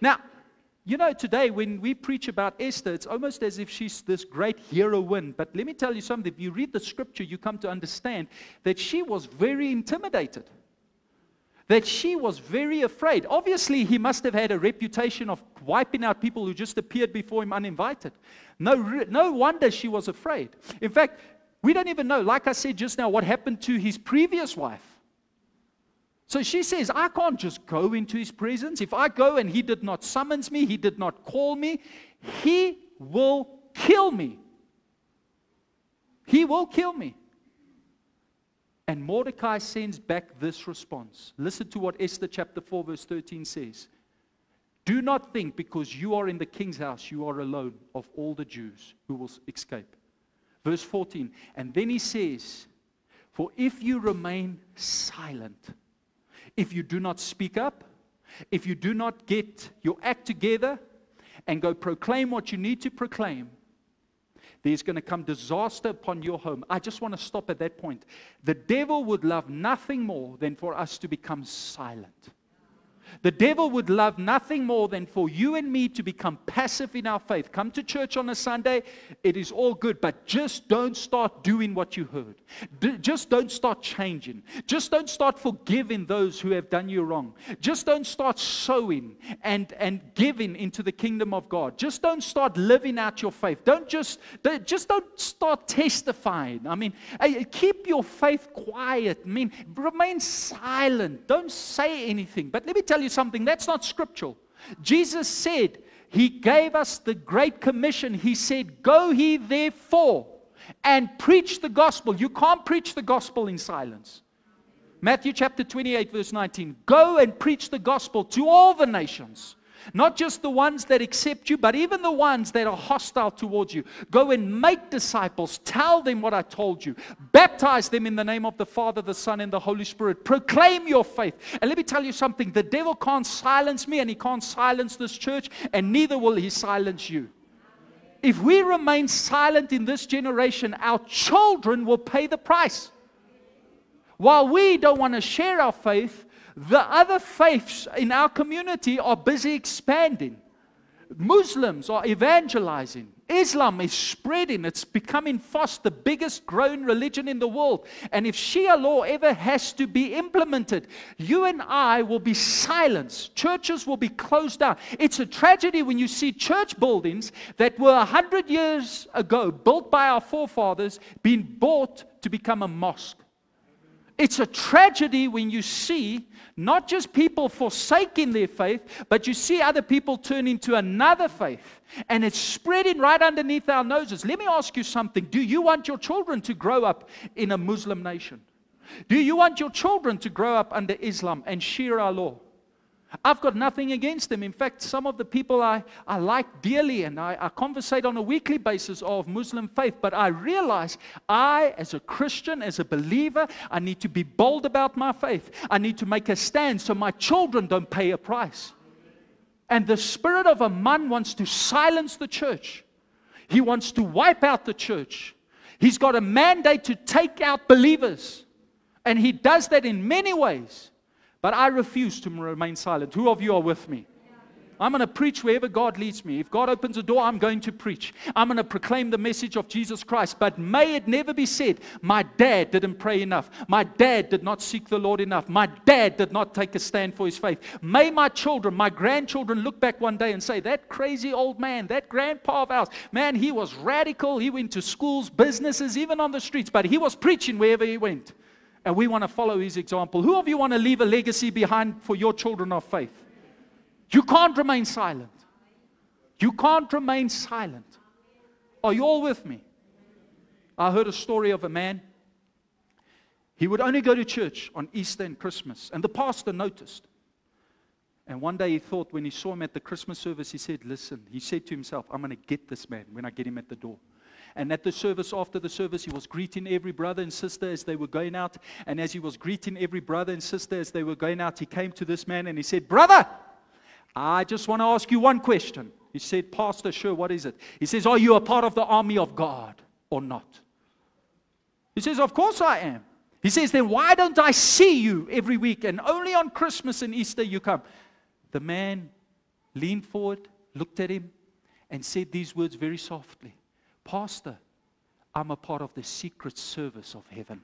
Now, you know, today when we preach about Esther, it's almost as if she's this great heroine. But let me tell you something. If you read the scripture, you come to understand that she was very intimidated. That she was very afraid. Obviously, he must have had a reputation of wiping out people who just appeared before him uninvited. No wonder she was afraid. In fact, we don't even know, like I said just now, what happened to his previous wife. So she says, I can't just go into his presence. If I go and he did not summons me, he did not call me, he will kill me. He will kill me. And Mordecai sends back this response. Listen to what Esther chapter 4 verse 13 says. Do not think because you are in the king's house, you are alone of all the Jews who will escape. Verse 14, and then he says, for if you remain silent, if you do not speak up, if you do not get your act together and go proclaim what you need to proclaim, there's going to come disaster upon your home. I just want to stop at that point. The devil would love nothing more than for us to become silent. The devil would love nothing more than for you and me to become passive in our faith. Come to church on a Sunday, it is all good, but just don't start doing what you heard. Just don't start changing. Just don't start forgiving those who have done you wrong. Just don't start sowing and giving into the kingdom of God. Just don't start living out your faith. Just don't start testifying. I mean, keep your faith quiet. I mean, remain silent. Don't say anything. But let me tell you something, that's not scriptural. Jesus said, He gave us the Great Commission. He said, go ye therefore and preach the gospel. You can't preach the gospel in silence. Matthew chapter 28 verse 19. Go and preach the gospel to all the nations. Not just the ones that accept you, but even the ones that are hostile towards you. Go and make disciples. Tell them what I told you. Baptize them in the name of the Father, the Son, and the Holy Spirit. Proclaim your faith. And let me tell you something. The devil can't silence me, and he can't silence this church, and neither will he silence you. If we remain silent in this generation, our children will pay the price. While we don't want to share our faith, the other faiths in our community are busy expanding. Muslims are evangelizing. Islam is spreading. It's becoming fast, the biggest growing religion in the world. And if Sharia law ever has to be implemented, you and I will be silenced. Churches will be closed down. It's a tragedy when you see church buildings that were 100 years ago built by our forefathers being bought to become a mosque. It's a tragedy when you see not just people forsaking their faith, but you see other people turn into another faith. And it's spreading right underneath our noses. Let me ask you something. Do you want your children to grow up in a Muslim nation? Do you want your children to grow up under Islam and Sharia law? I've got nothing against them. In fact, some of the people I like dearly and I conversate on a weekly basis of Muslim faith. But I realize as a Christian, as a believer, I need to be bold about my faith. I need to make a stand so my children don't pay a price. And the spirit of Aman wants to silence the church. He wants to wipe out the church. He's got a mandate to take out believers. And he does that in many ways. But I refuse to remain silent. Who of you are with me? I'm going to preach wherever God leads me. If God opens a door, I'm going to preach. I'm going to proclaim the message of Jesus Christ. But may it never be said, my dad didn't pray enough. My dad did not seek the Lord enough. My dad did not take a stand for his faith. May my children, my grandchildren look back one day and say, that crazy old man, that grandpa of ours, man, he was radical. He went to schools, businesses, even on the streets. But he was preaching wherever he went. And we want to follow his example. Who of you want to leave a legacy behind for your children of faith? You can't remain silent. You can't remain silent. Are you all with me? I heard a story of a man. He would only go to church on Easter and Christmas. And the pastor noticed. And one day he thought, when he saw him at the Christmas service, he said, listen, he said to himself, I'm going to get this man when I get him at the door. And at the service, after the service, he was greeting every brother and sister as they were going out. And as he was greeting every brother and sister as they were going out, he came to this man and he said, brother, I just want to ask you one question. He said, Pastor, sure, what is it? He says, are you a part of the army of God or not? He says, of course I am. He says, then why don't I see you every week and only on Christmas and Easter you come? The man leaned forward, looked at him, and said these words very softly. Pastor, I'm a part of the secret service of heaven.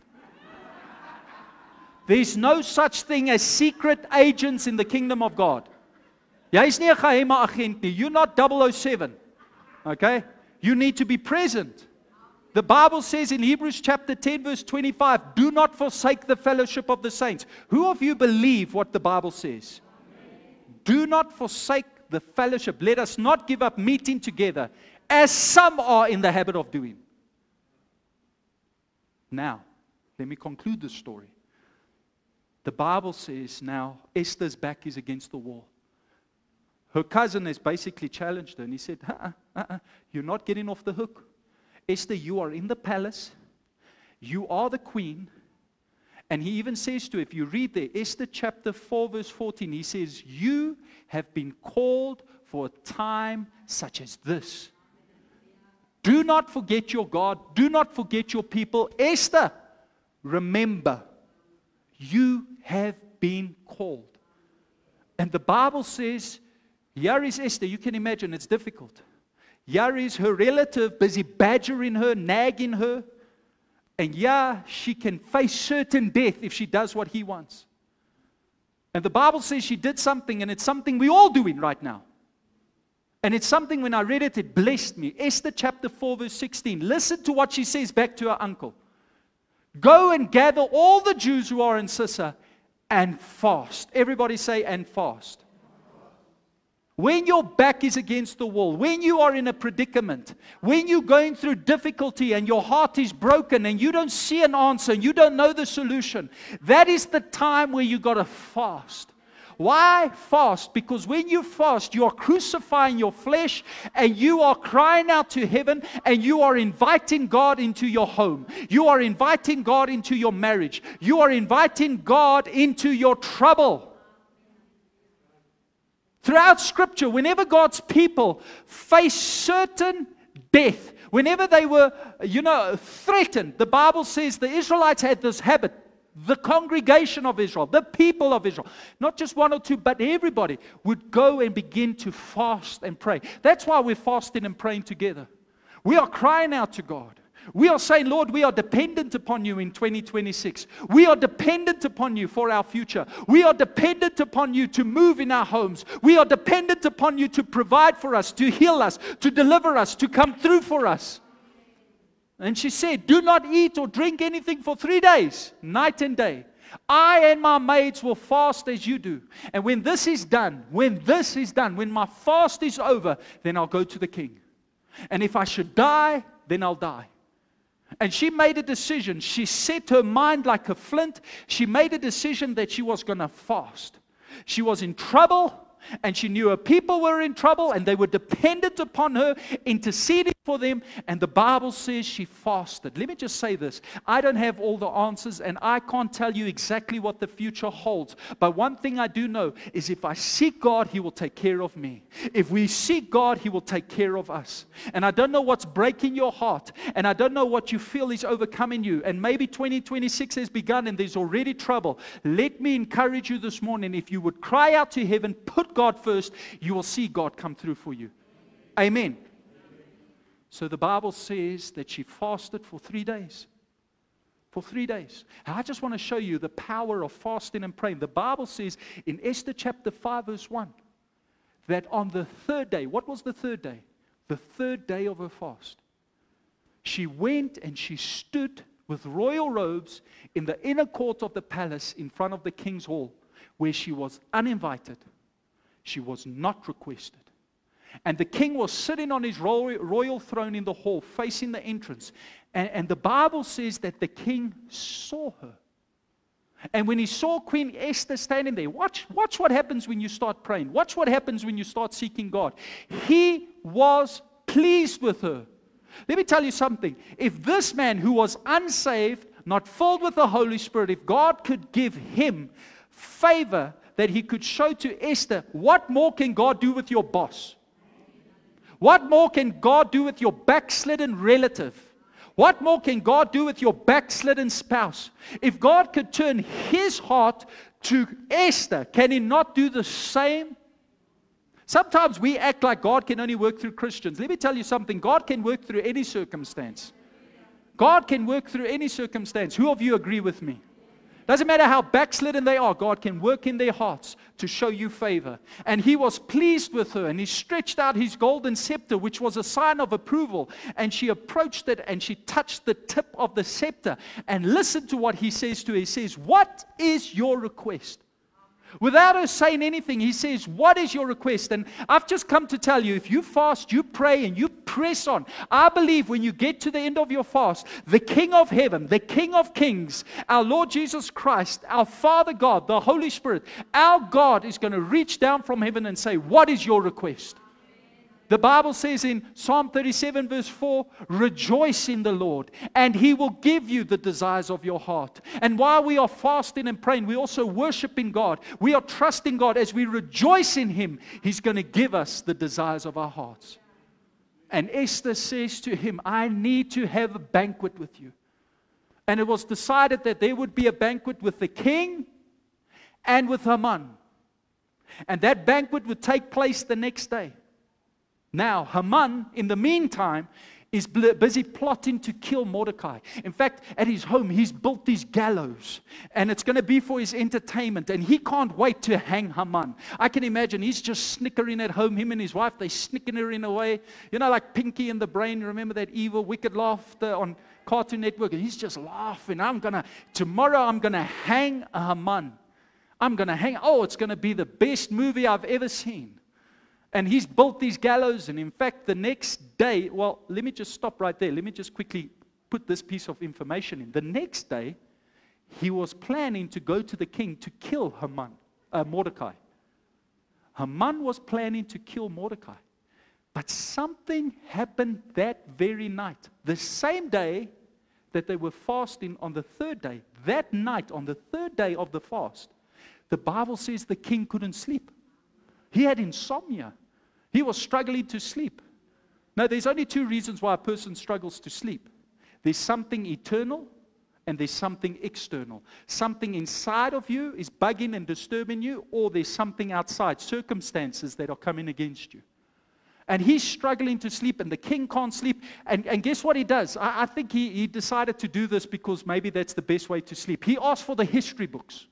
There's no such thing as secret agents in the kingdom of God. Jy's nie 'n geheime agent nie. You're not 007. Okay? You need to be present. The Bible says in Hebrews chapter 10 verse 25, do not forsake the fellowship of the saints. Who of you believe what the Bible says? Do not forsake the fellowship. Let us not give up meeting together, as some are in the habit of doing. Now, let me conclude the story. The Bible says now, Esther's back is against the wall. Her cousin has basically challenged her, and he said, you're not getting off the hook. Esther, you are in the palace. You are the queen. And he even says to her, if you read there, Esther chapter 4 verse 14, he says, you have been called for a time such as this. Do not forget your God. Do not forget your people. Esther, remember, you have been called. And the Bible says, here is Esther. You can imagine it's difficult. Here is her relative busy badgering her, nagging her. And yeah, she can face certain death if she does what he wants. And the Bible says she did something, and it's something we're all doing right now. And it's something, when I read it, it blessed me. Esther chapter 4 verse 16. Listen to what she says back to her uncle. Go and gather all the Jews who are in Susa and fast. Everybody say, and fast. When your back is against the wall, when you are in a predicament, when you're going through difficulty and your heart is broken and you don't see an answer and you don't know the solution, that is the time where you got to fast. Why fast? Because when you fast, you are crucifying your flesh and you are crying out to heaven and you are inviting God into your home. You are inviting God into your marriage. You are inviting God into your trouble. Throughout Scripture, whenever God's people face certain death, whenever they were, threatened, the Bible says the Israelites had this habit. the congregation of Israel, the people of Israel, not just one or two, but everybody would go and begin to fast and pray. That's why we're fasting and praying together. We are crying out to God. We are saying, Lord, we are dependent upon you in 2026. We are dependent upon you for our future. We are dependent upon you to move in our homes. We are dependent upon you to provide for us, to heal us, to deliver us, to come through for us. And she said, do not eat or drink anything for 3 days, night and day. I and my maids will fast as you do. And when this is done, when my fast is over, then I'll go to the king. And if I should die, then I'll die. And she made a decision. She set her mind like a flint. She made a decision that she was going to fast. She was in trouble, and she knew her people were in trouble, and they were dependent upon her, interceding for them. And the Bible says she fasted. Let me just say this. I don't have all the answers, and I can't tell you exactly what the future holds. But one thing I do know is if I seek God, He will take care of me. If we seek God, He will take care of us. And I don't know what's breaking your heart, and I don't know what you feel is overcoming you. And maybe 2026 has begun, and there's already trouble. Let me encourage you this morning. If you would cry out to heaven, put God first, you will see God come through for you. Amen. So the Bible says that she fasted for 3 days. For 3 days. And I just want to show you the power of fasting and praying. The Bible says in Esther chapter 5 verse 1 that on the third day, what was the third day? The third day of her fast. She went and she stood with royal robes in the inner court of the palace in front of the king's hall, where she was uninvited. She was not requested. And the king was sitting on his royal throne in the hall, facing the entrance. And the Bible says that the king saw her. And when he saw Queen Esther standing there, watch what happens when you start praying. Watch what happens when you start seeking God. He was pleased with her. Let me tell you something. If this man who was unsaved, not filled with the Holy Spirit, if God could give him favor that he could show to Esther, what more can God do with your boss? What more can God do with your backslidden relative? What more can God do with your backslidden spouse? If God could turn His heart to Esther, can He not do the same? Sometimes we act like God can only work through Christians. Let me tell you something. God can work through any circumstance. God can work through any circumstance. Who of you agree with me? Doesn't matter how backslidden they are, God can work in their hearts to show you favor. And he was pleased with her, and he stretched out his golden scepter, which was a sign of approval. And she approached it, and she touched the tip of the scepter. And listen to what he says to her. He says, "What is your request?" Without her saying anything, he says, "What is your request?" And I've just come to tell you, if you fast, you pray, and you press on, I believe when you get to the end of your fast, the King of heaven, the King of kings, our Lord Jesus Christ, our Father God, the Holy Spirit, our God is going to reach down from heaven and say, "What is your request?" The Bible says in Psalm 37 verse 4, "Rejoice in the Lord, and He will give you the desires of your heart." And while we are fasting and praying, we also worshiping God. We are trusting God. As we rejoice in Him, He's going to give us the desires of our hearts. And Esther says to him, "I need to have a banquet with you." And it was decided that there would be a banquet with the king and with Haman. And that banquet would take place the next day. Now, Haman, in the meantime, is busy plotting to kill Mordecai. In fact, at his home, he's built these gallows, and it's going to be for his entertainment, and he can't wait to hang Haman. I can imagine he's just snickering at home, him and his wife, they're snickering away. You know, like Pinky and the Brain, remember that evil, wicked laughter on Cartoon Network? And he's just laughing. Tomorrow I'm going to hang Haman. It's going to be the best movie I've ever seen. And he's built these gallows, and in fact, the next day, well, let me just stop right there. Let me just quickly put this piece of information in. The next day, he was planning to go to the king to kill Mordecai. Haman was planning to kill Mordecai. But something happened that very night. The same day that they were fasting on the third day, that night on the third day of the fast, the Bible says the king couldn't sleep. He had insomnia. He was struggling to sleep. Now, there's only two reasons why a person struggles to sleep. There's something eternal, and there's something external. Something inside of you is bugging and disturbing you, or there's something outside, circumstances that are coming against you. And he's struggling to sleep, and the king can't sleep. And guess what he does? I think he decided to do this because maybe that's the best way to sleep. He asked for the history books.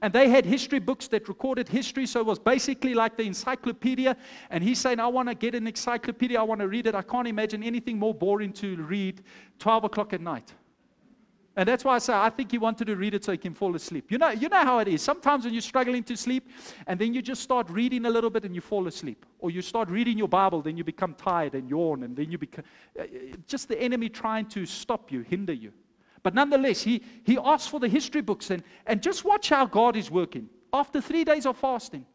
And they had history books that recorded history, so it was basically like the encyclopedia. And he's saying, I want to get an encyclopedia, I want to read it. I can't imagine anything more boring to read 12 o'clock at night. And that's why I say, I think he wanted to read it so he can fall asleep. You know how it is. Sometimes when you're struggling to sleep, and then you just start reading a little bit and you fall asleep. Or you start reading your Bible, then you become tired and yawn, and then you become, just the enemy trying to stop you, hinder you. But nonetheless, he asked for the history books, and just watch how God is working. After 3 days of fasting,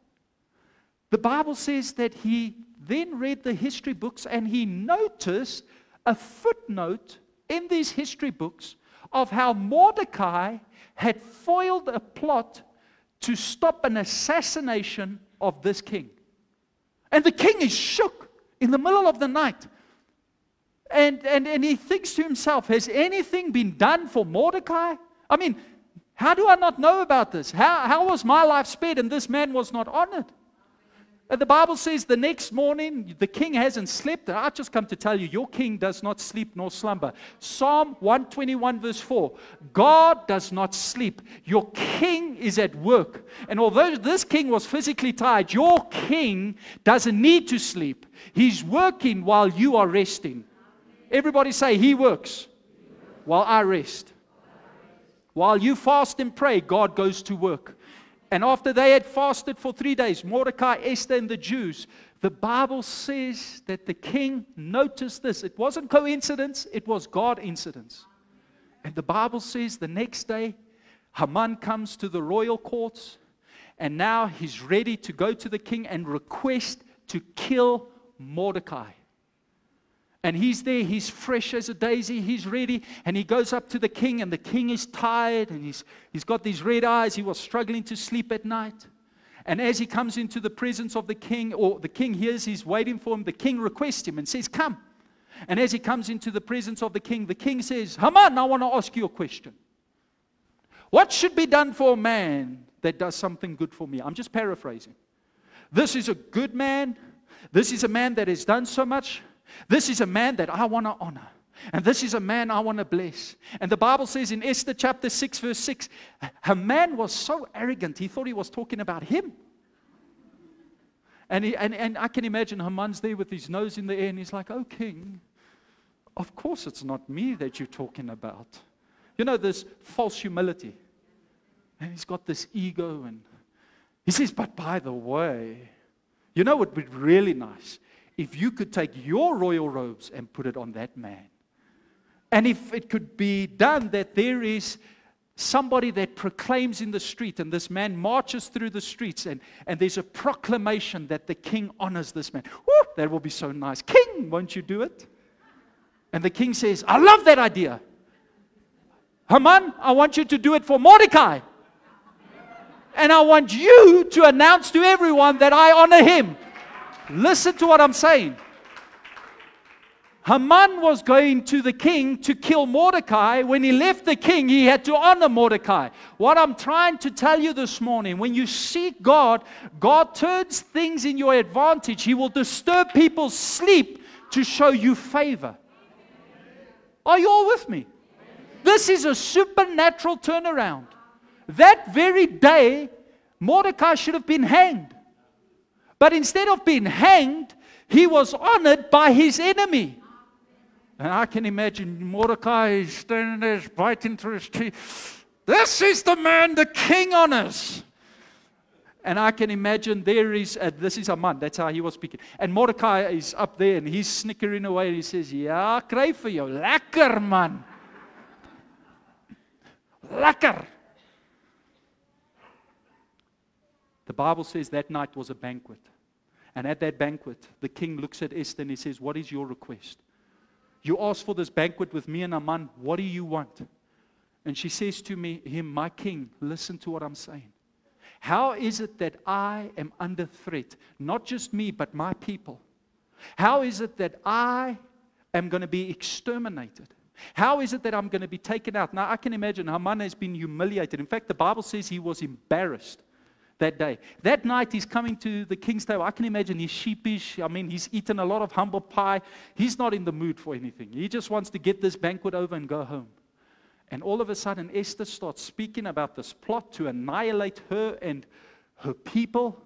the Bible says that he then read the history books, and he noticed a footnote in these history books of how Mordecai had foiled a plot to stop an assassination of this king. And the king is shook in the middle of the night. And he thinks to himself, has anything been done for Mordecai? I mean, how do I not know about this? How was my life spared and this man was not honored? And the Bible says the next morning, the king hasn't slept. And I've just come to tell you, your king does not sleep nor slumber. Psalm 121 verse 4, God does not sleep. Your king is at work. And although this king was physically tired, your king doesn't need to sleep. He's working while you are resting. Everybody say, he works while I rest. While you fast and pray, God goes to work. And after they had fasted for 3 days, Mordecai, Esther, and the Jews, the Bible says that the king noticed this. It wasn't coincidence, it was God incidence. And the Bible says the next day, Haman comes to the royal courts, and now he's ready to go to the king and request to kill Mordecai. And he's there, he's fresh as a daisy, he's ready, and he goes up to the king, and the king is tired, and he's got these red eyes, he was struggling to sleep at night. And as he comes into the presence of the king, or the king hears he's waiting for him, the king requests him and says, come. And as he comes into the presence of the king says, Haman, I want to ask you a question. What should be done for a man that does something good for me? I'm just paraphrasing. This is a good man. This is a man that has done so much. This is a man that I want to honor. And this is a man I want to bless. And the Bible says in Esther chapter 6 verse 6, Haman was so arrogant, he thought he was talking about him. And I can imagine Haman's there with his nose in the air, and he's like, oh king, of course it's not me that you're talking about. You know, this false humility. And he's got this ego, and he says, but by the way, you know what would be really nice? If you could take your royal robes and put it on that man. And if it could be done that there is somebody that proclaims in the street, and this man marches through the streets, and there's a proclamation that the king honors this man. Woo, that will be so nice. King, won't you do it? And the king says, I love that idea. Haman, I want you to do it for Mordecai. And I want you to announce to everyone that I honor him. Listen to what I'm saying. Haman was going to the king to kill Mordecai. When he left the king, he had to honor Mordecai. What I'm trying to tell you this morning, when you seek God, God turns things in your advantage. He will disturb people's sleep to show you favor. Are you all with me? This is a supernatural turnaround. That very day, Mordecai should have been hanged. But instead of being hanged, he was honored by his enemy. And I can imagine Mordecai standing there biting through his teeth. This is the man the king honors. And I can imagine this is Haman, that's how he was speaking. And Mordecai is up there and he's snickering away and he says, ja, kry vir jou, lekker man. Lekker. The Bible says that night was a banquet. And at that banquet, the king looks at Esther and he says, what is your request? You asked for this banquet with me and Haman. What do you want? And she says to him, my king, listen to what I'm saying. How is it that I am under threat? Not just me, but my people. How is it that I am going to be exterminated? How is it that I'm going to be taken out? Now, I can imagine Haman has been humiliated. In fact, the Bible says he was embarrassed that day. That night, he's coming to the king's table. I can imagine he's sheepish. I mean, he's eaten a lot of humble pie. He's not in the mood for anything. He just wants to get this banquet over and go home. And all of a sudden, Esther starts speaking about this plot to annihilate her and her people.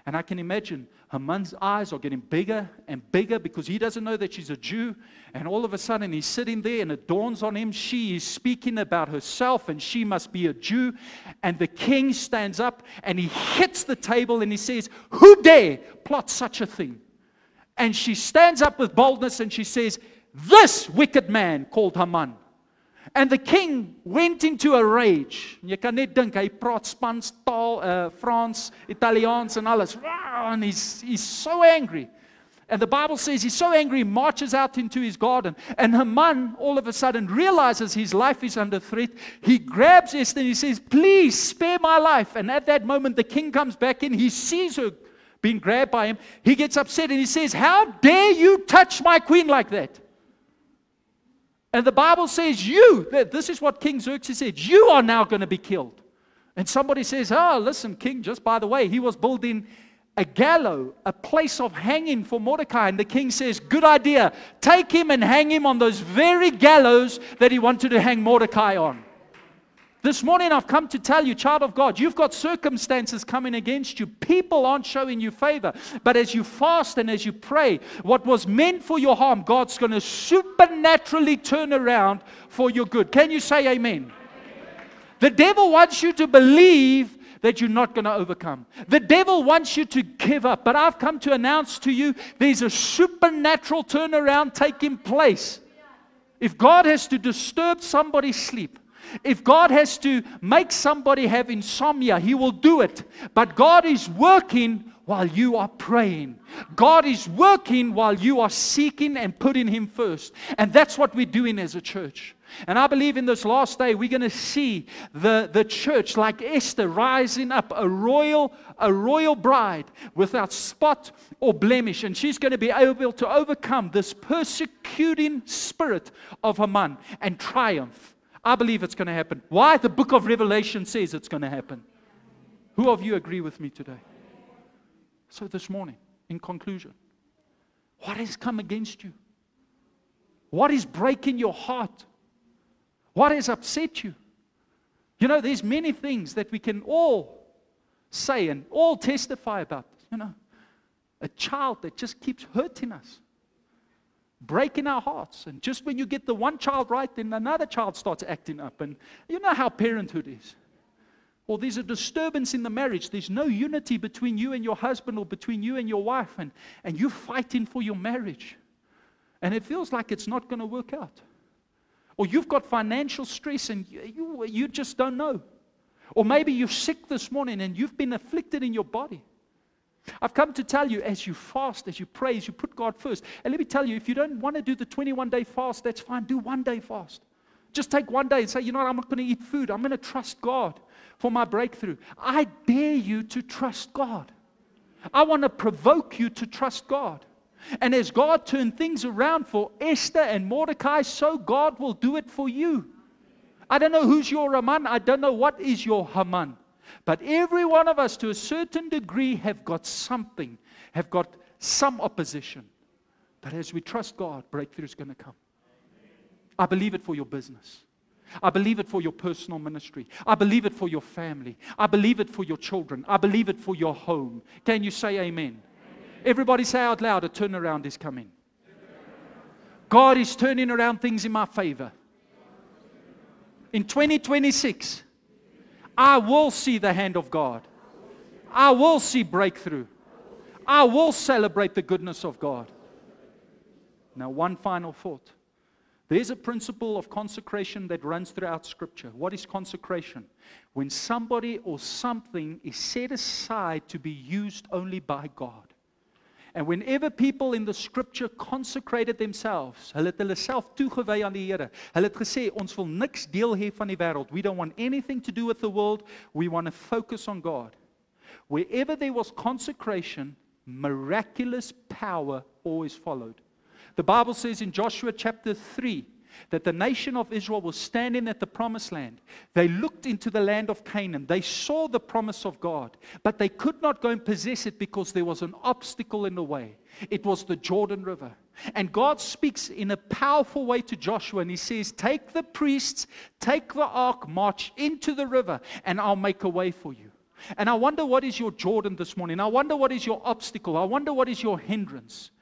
And I can imagine Haman's eyes are getting bigger and bigger because he doesn't know that she's a Jew. And all of a sudden he's sitting there and it dawns on him. She is speaking about herself and she must be a Jew. And the king stands up and he hits the table and he says, "Who dare plot such a thing?" And she stands up with boldness and she says, "This wicked man called Haman." And the king went into a rage. Jy kan net dink, hy praat Spaans, taal, Frans, Italiaans en alles. And he's so angry. And the Bible says he's so angry, he marches out into his garden. And Haman, all of a sudden, realizes his life is under threat. He grabs Esther and he says, "Please spare my life." And at that moment, the king comes back in. He sees her being grabbed by him. He gets upset and he says, "How dare you touch my queen like that?" And the Bible says, this is what King Xerxes said, "You are now going to be killed." And somebody says, "Oh, listen, king, just by the way, he was building a gallows, a place of hanging for Mordecai." And the king says, "Good idea. Take him and hang him on those very gallows that he wanted to hang Mordecai on." This morning I've come to tell you, child of God, you've got circumstances coming against you. People aren't showing you favor. But as you fast and as you pray, what was meant for your harm, God's going to supernaturally turn around for your good. Can you say amen? The devil wants you to believe that you're not going to overcome. The devil wants you to give up. But I've come to announce to you, there's a supernatural turnaround taking place. If God has to disturb somebody's sleep, if God has to make somebody have insomnia, He will do it. But God is working while you are praying. God is working while you are seeking and putting Him first. And that's what we're doing as a church. And I believe in this last day, we're going to see the church like Esther rising up, a royal bride without spot or blemish. And she's going to be able to overcome this persecuting spirit of Haman and triumph. I believe it's going to happen. Why? The book of Revelation says it's going to happen. Who of you agree with me today? So this morning, in conclusion, what has come against you? What is breaking your heart? What has upset you? You know, there's many things that we can all say and all testify about. You know, a child that just keeps hurting us, breaking our hearts. And just when you get the one child right, then another child starts acting up. And you know how parenthood is. Or there's a disturbance in the marriage. There's no unity between you and your husband or between you and your wife. And you're fighting for your marriage. And it feels like it's not going to work out. Or you've got financial stress and you just don't know. Or maybe you're sick this morning and you've been afflicted in your body. I've come to tell you, as you fast, as you pray, as you put God first. And let me tell you, if you don't want to do the 21-day fast, that's fine. Do 1 day fast. Just take 1 day and say, you know what, I'm not going to eat food. I'm going to trust God for my breakthrough. I dare you to trust God. I want to provoke you to trust God. And as God turned things around for Esther and Mordecai, so God will do it for you. I don't know who's your Haman. I don't know what is your Haman. But every one of us, to a certain degree, have got something, have got some opposition. But as we trust God, breakthrough is going to come. I believe it for your business. I believe it for your personal ministry. I believe it for your family. I believe it for your children. I believe it for your home. Can you say amen? Everybody say out loud, a turnaround is coming. God is turning around things in my favor. In 2026, I will see the hand of God. I will see breakthrough. I will celebrate the goodness of God. Now, one final thought. There's a principle of consecration that runs throughout Scripture. What is consecration? When somebody or something is set aside to be used only by God. And whenever people in the Scripture consecrated themselves, hulle het hulle self toegewy aan die Here. Hulle het gesê, ons wil niks deel hê van die wêreld. We don't want anything to do with the world. We want to focus on God. Wherever there was consecration, miraculous power always followed. The Bible says in Joshua chapter 3, that the nation of Israel was standing at the promised land. They looked into the land of Canaan. They saw the promise of God, but they could not go and possess it because there was an obstacle in the way. It was the Jordan River. And God speaks in a powerful way to Joshua, and He says, take the priests, take the ark, march into the river, and I'll make a way for you. And I wonder what is your Jordan this morning. I wonder what is your obstacle. I wonder what is your hindrance.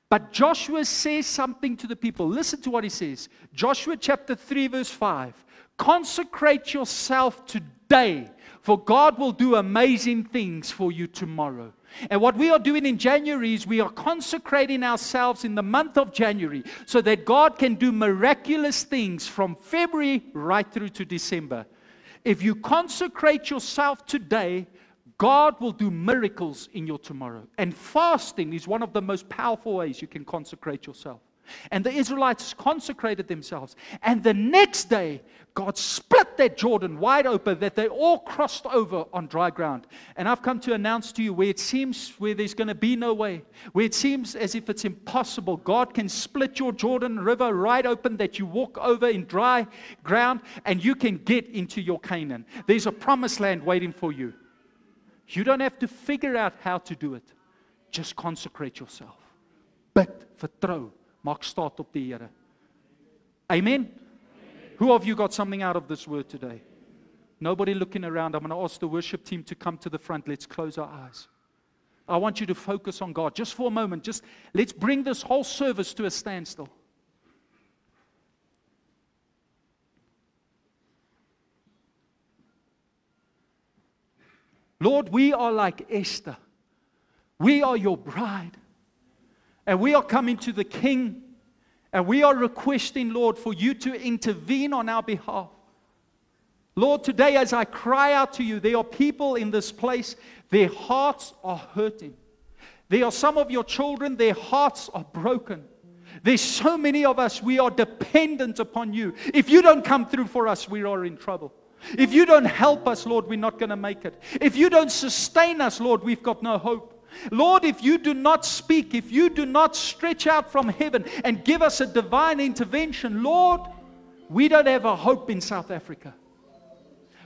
But Joshua says something to the people. Listen to what he says. Joshua chapter 3 verse 5. Consecrate yourself today, for God will do amazing things for you tomorrow. And what we are doing in January is we are consecrating ourselves in the month of January so that God can do miraculous things from February right through to December. If you consecrate yourself today, God will do miracles in your tomorrow. And fasting is one of the most powerful ways you can consecrate yourself. And the Israelites consecrated themselves. And the next day, God split that Jordan wide open that they all crossed over on dry ground. And I've come to announce to you where it seems where there's going to be no way, where it seems as if it's impossible, God can split your Jordan River right open that you walk over in dry ground and you can get into your Canaan. There's a promised land waiting for you. You don't have to figure out how to do it. Just consecrate yourself. Bid, vertrou, maak staat op die Here. Amen? Who of you got something out of this word today? Nobody looking around. I'm going to ask the worship team to come to the front. Let's close our eyes. I want you to focus on God. Just for a moment, let's bring this whole service to a standstill. Lord, we are like Esther. We are your bride. And we are coming to the King. And we are requesting, Lord, for you to intervene on our behalf. Lord, today as I cry out to you, there are people in this place, their hearts are hurting. There are some of your children, their hearts are broken. There's so many of us, we are dependent upon you. If you don't come through for us, we are in trouble. If you don't help us, Lord, we're not going to make it. If you don't sustain us, Lord, we've got no hope. Lord, if you do not speak, if you do not stretch out from heaven and give us a divine intervention, Lord, we don't have a hope in South Africa.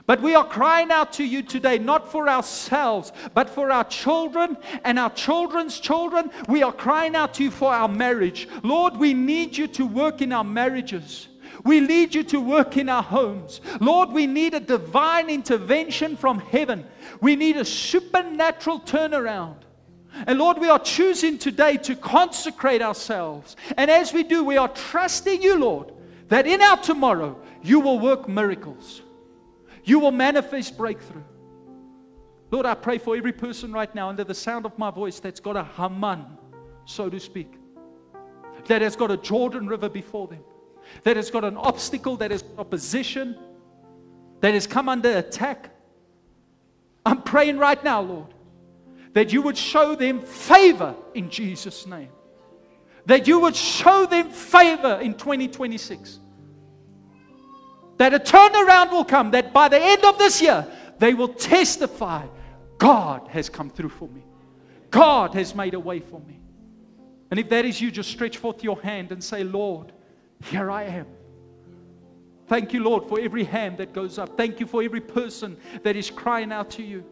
But we are crying out to you today, not for ourselves, but for our children and our children's children. We are crying out to you for our marriage. Lord, we need you to work in our marriages. We need you to work in our homes. Lord, we need a divine intervention from heaven. We need a supernatural turnaround. And Lord, we are choosing today to consecrate ourselves. And as we do, we are trusting you, Lord, that in our tomorrow, you will work miracles. You will manifest breakthrough. Lord, I pray for every person right now under the sound of my voice that's got a Haman, so to speak, that has got a Jordan River before them, that has got an obstacle, that has opposition, that has come under attack. I'm praying right now, Lord, that you would show them favor in Jesus' name. That you would show them favor in 2026. That a turnaround will come, that by the end of this year, they will testify, God has come through for me. God has made a way for me. And if that is you, just stretch forth your hand and say, Lord, here I am. Thank you, Lord, for every hand that goes up. Thank you for every person that is crying out to you.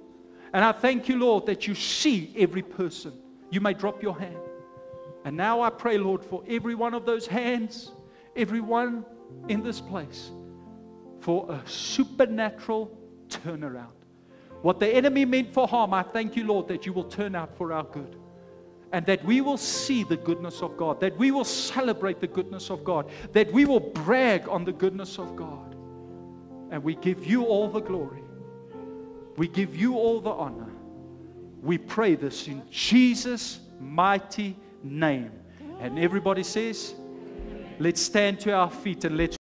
And I thank you, Lord, that you see every person. You may drop your hand. And now I pray, Lord, for every one of those hands, everyone in this place, for a supernatural turnaround. What the enemy meant for harm, I thank you, Lord, that you will turn out for our good. And that we will see the goodness of God. That we will celebrate the goodness of God. That we will brag on the goodness of God. And we give you all the glory. We give you all the honor. We pray this in Jesus' mighty name. And everybody says, let's stand to our feet and let's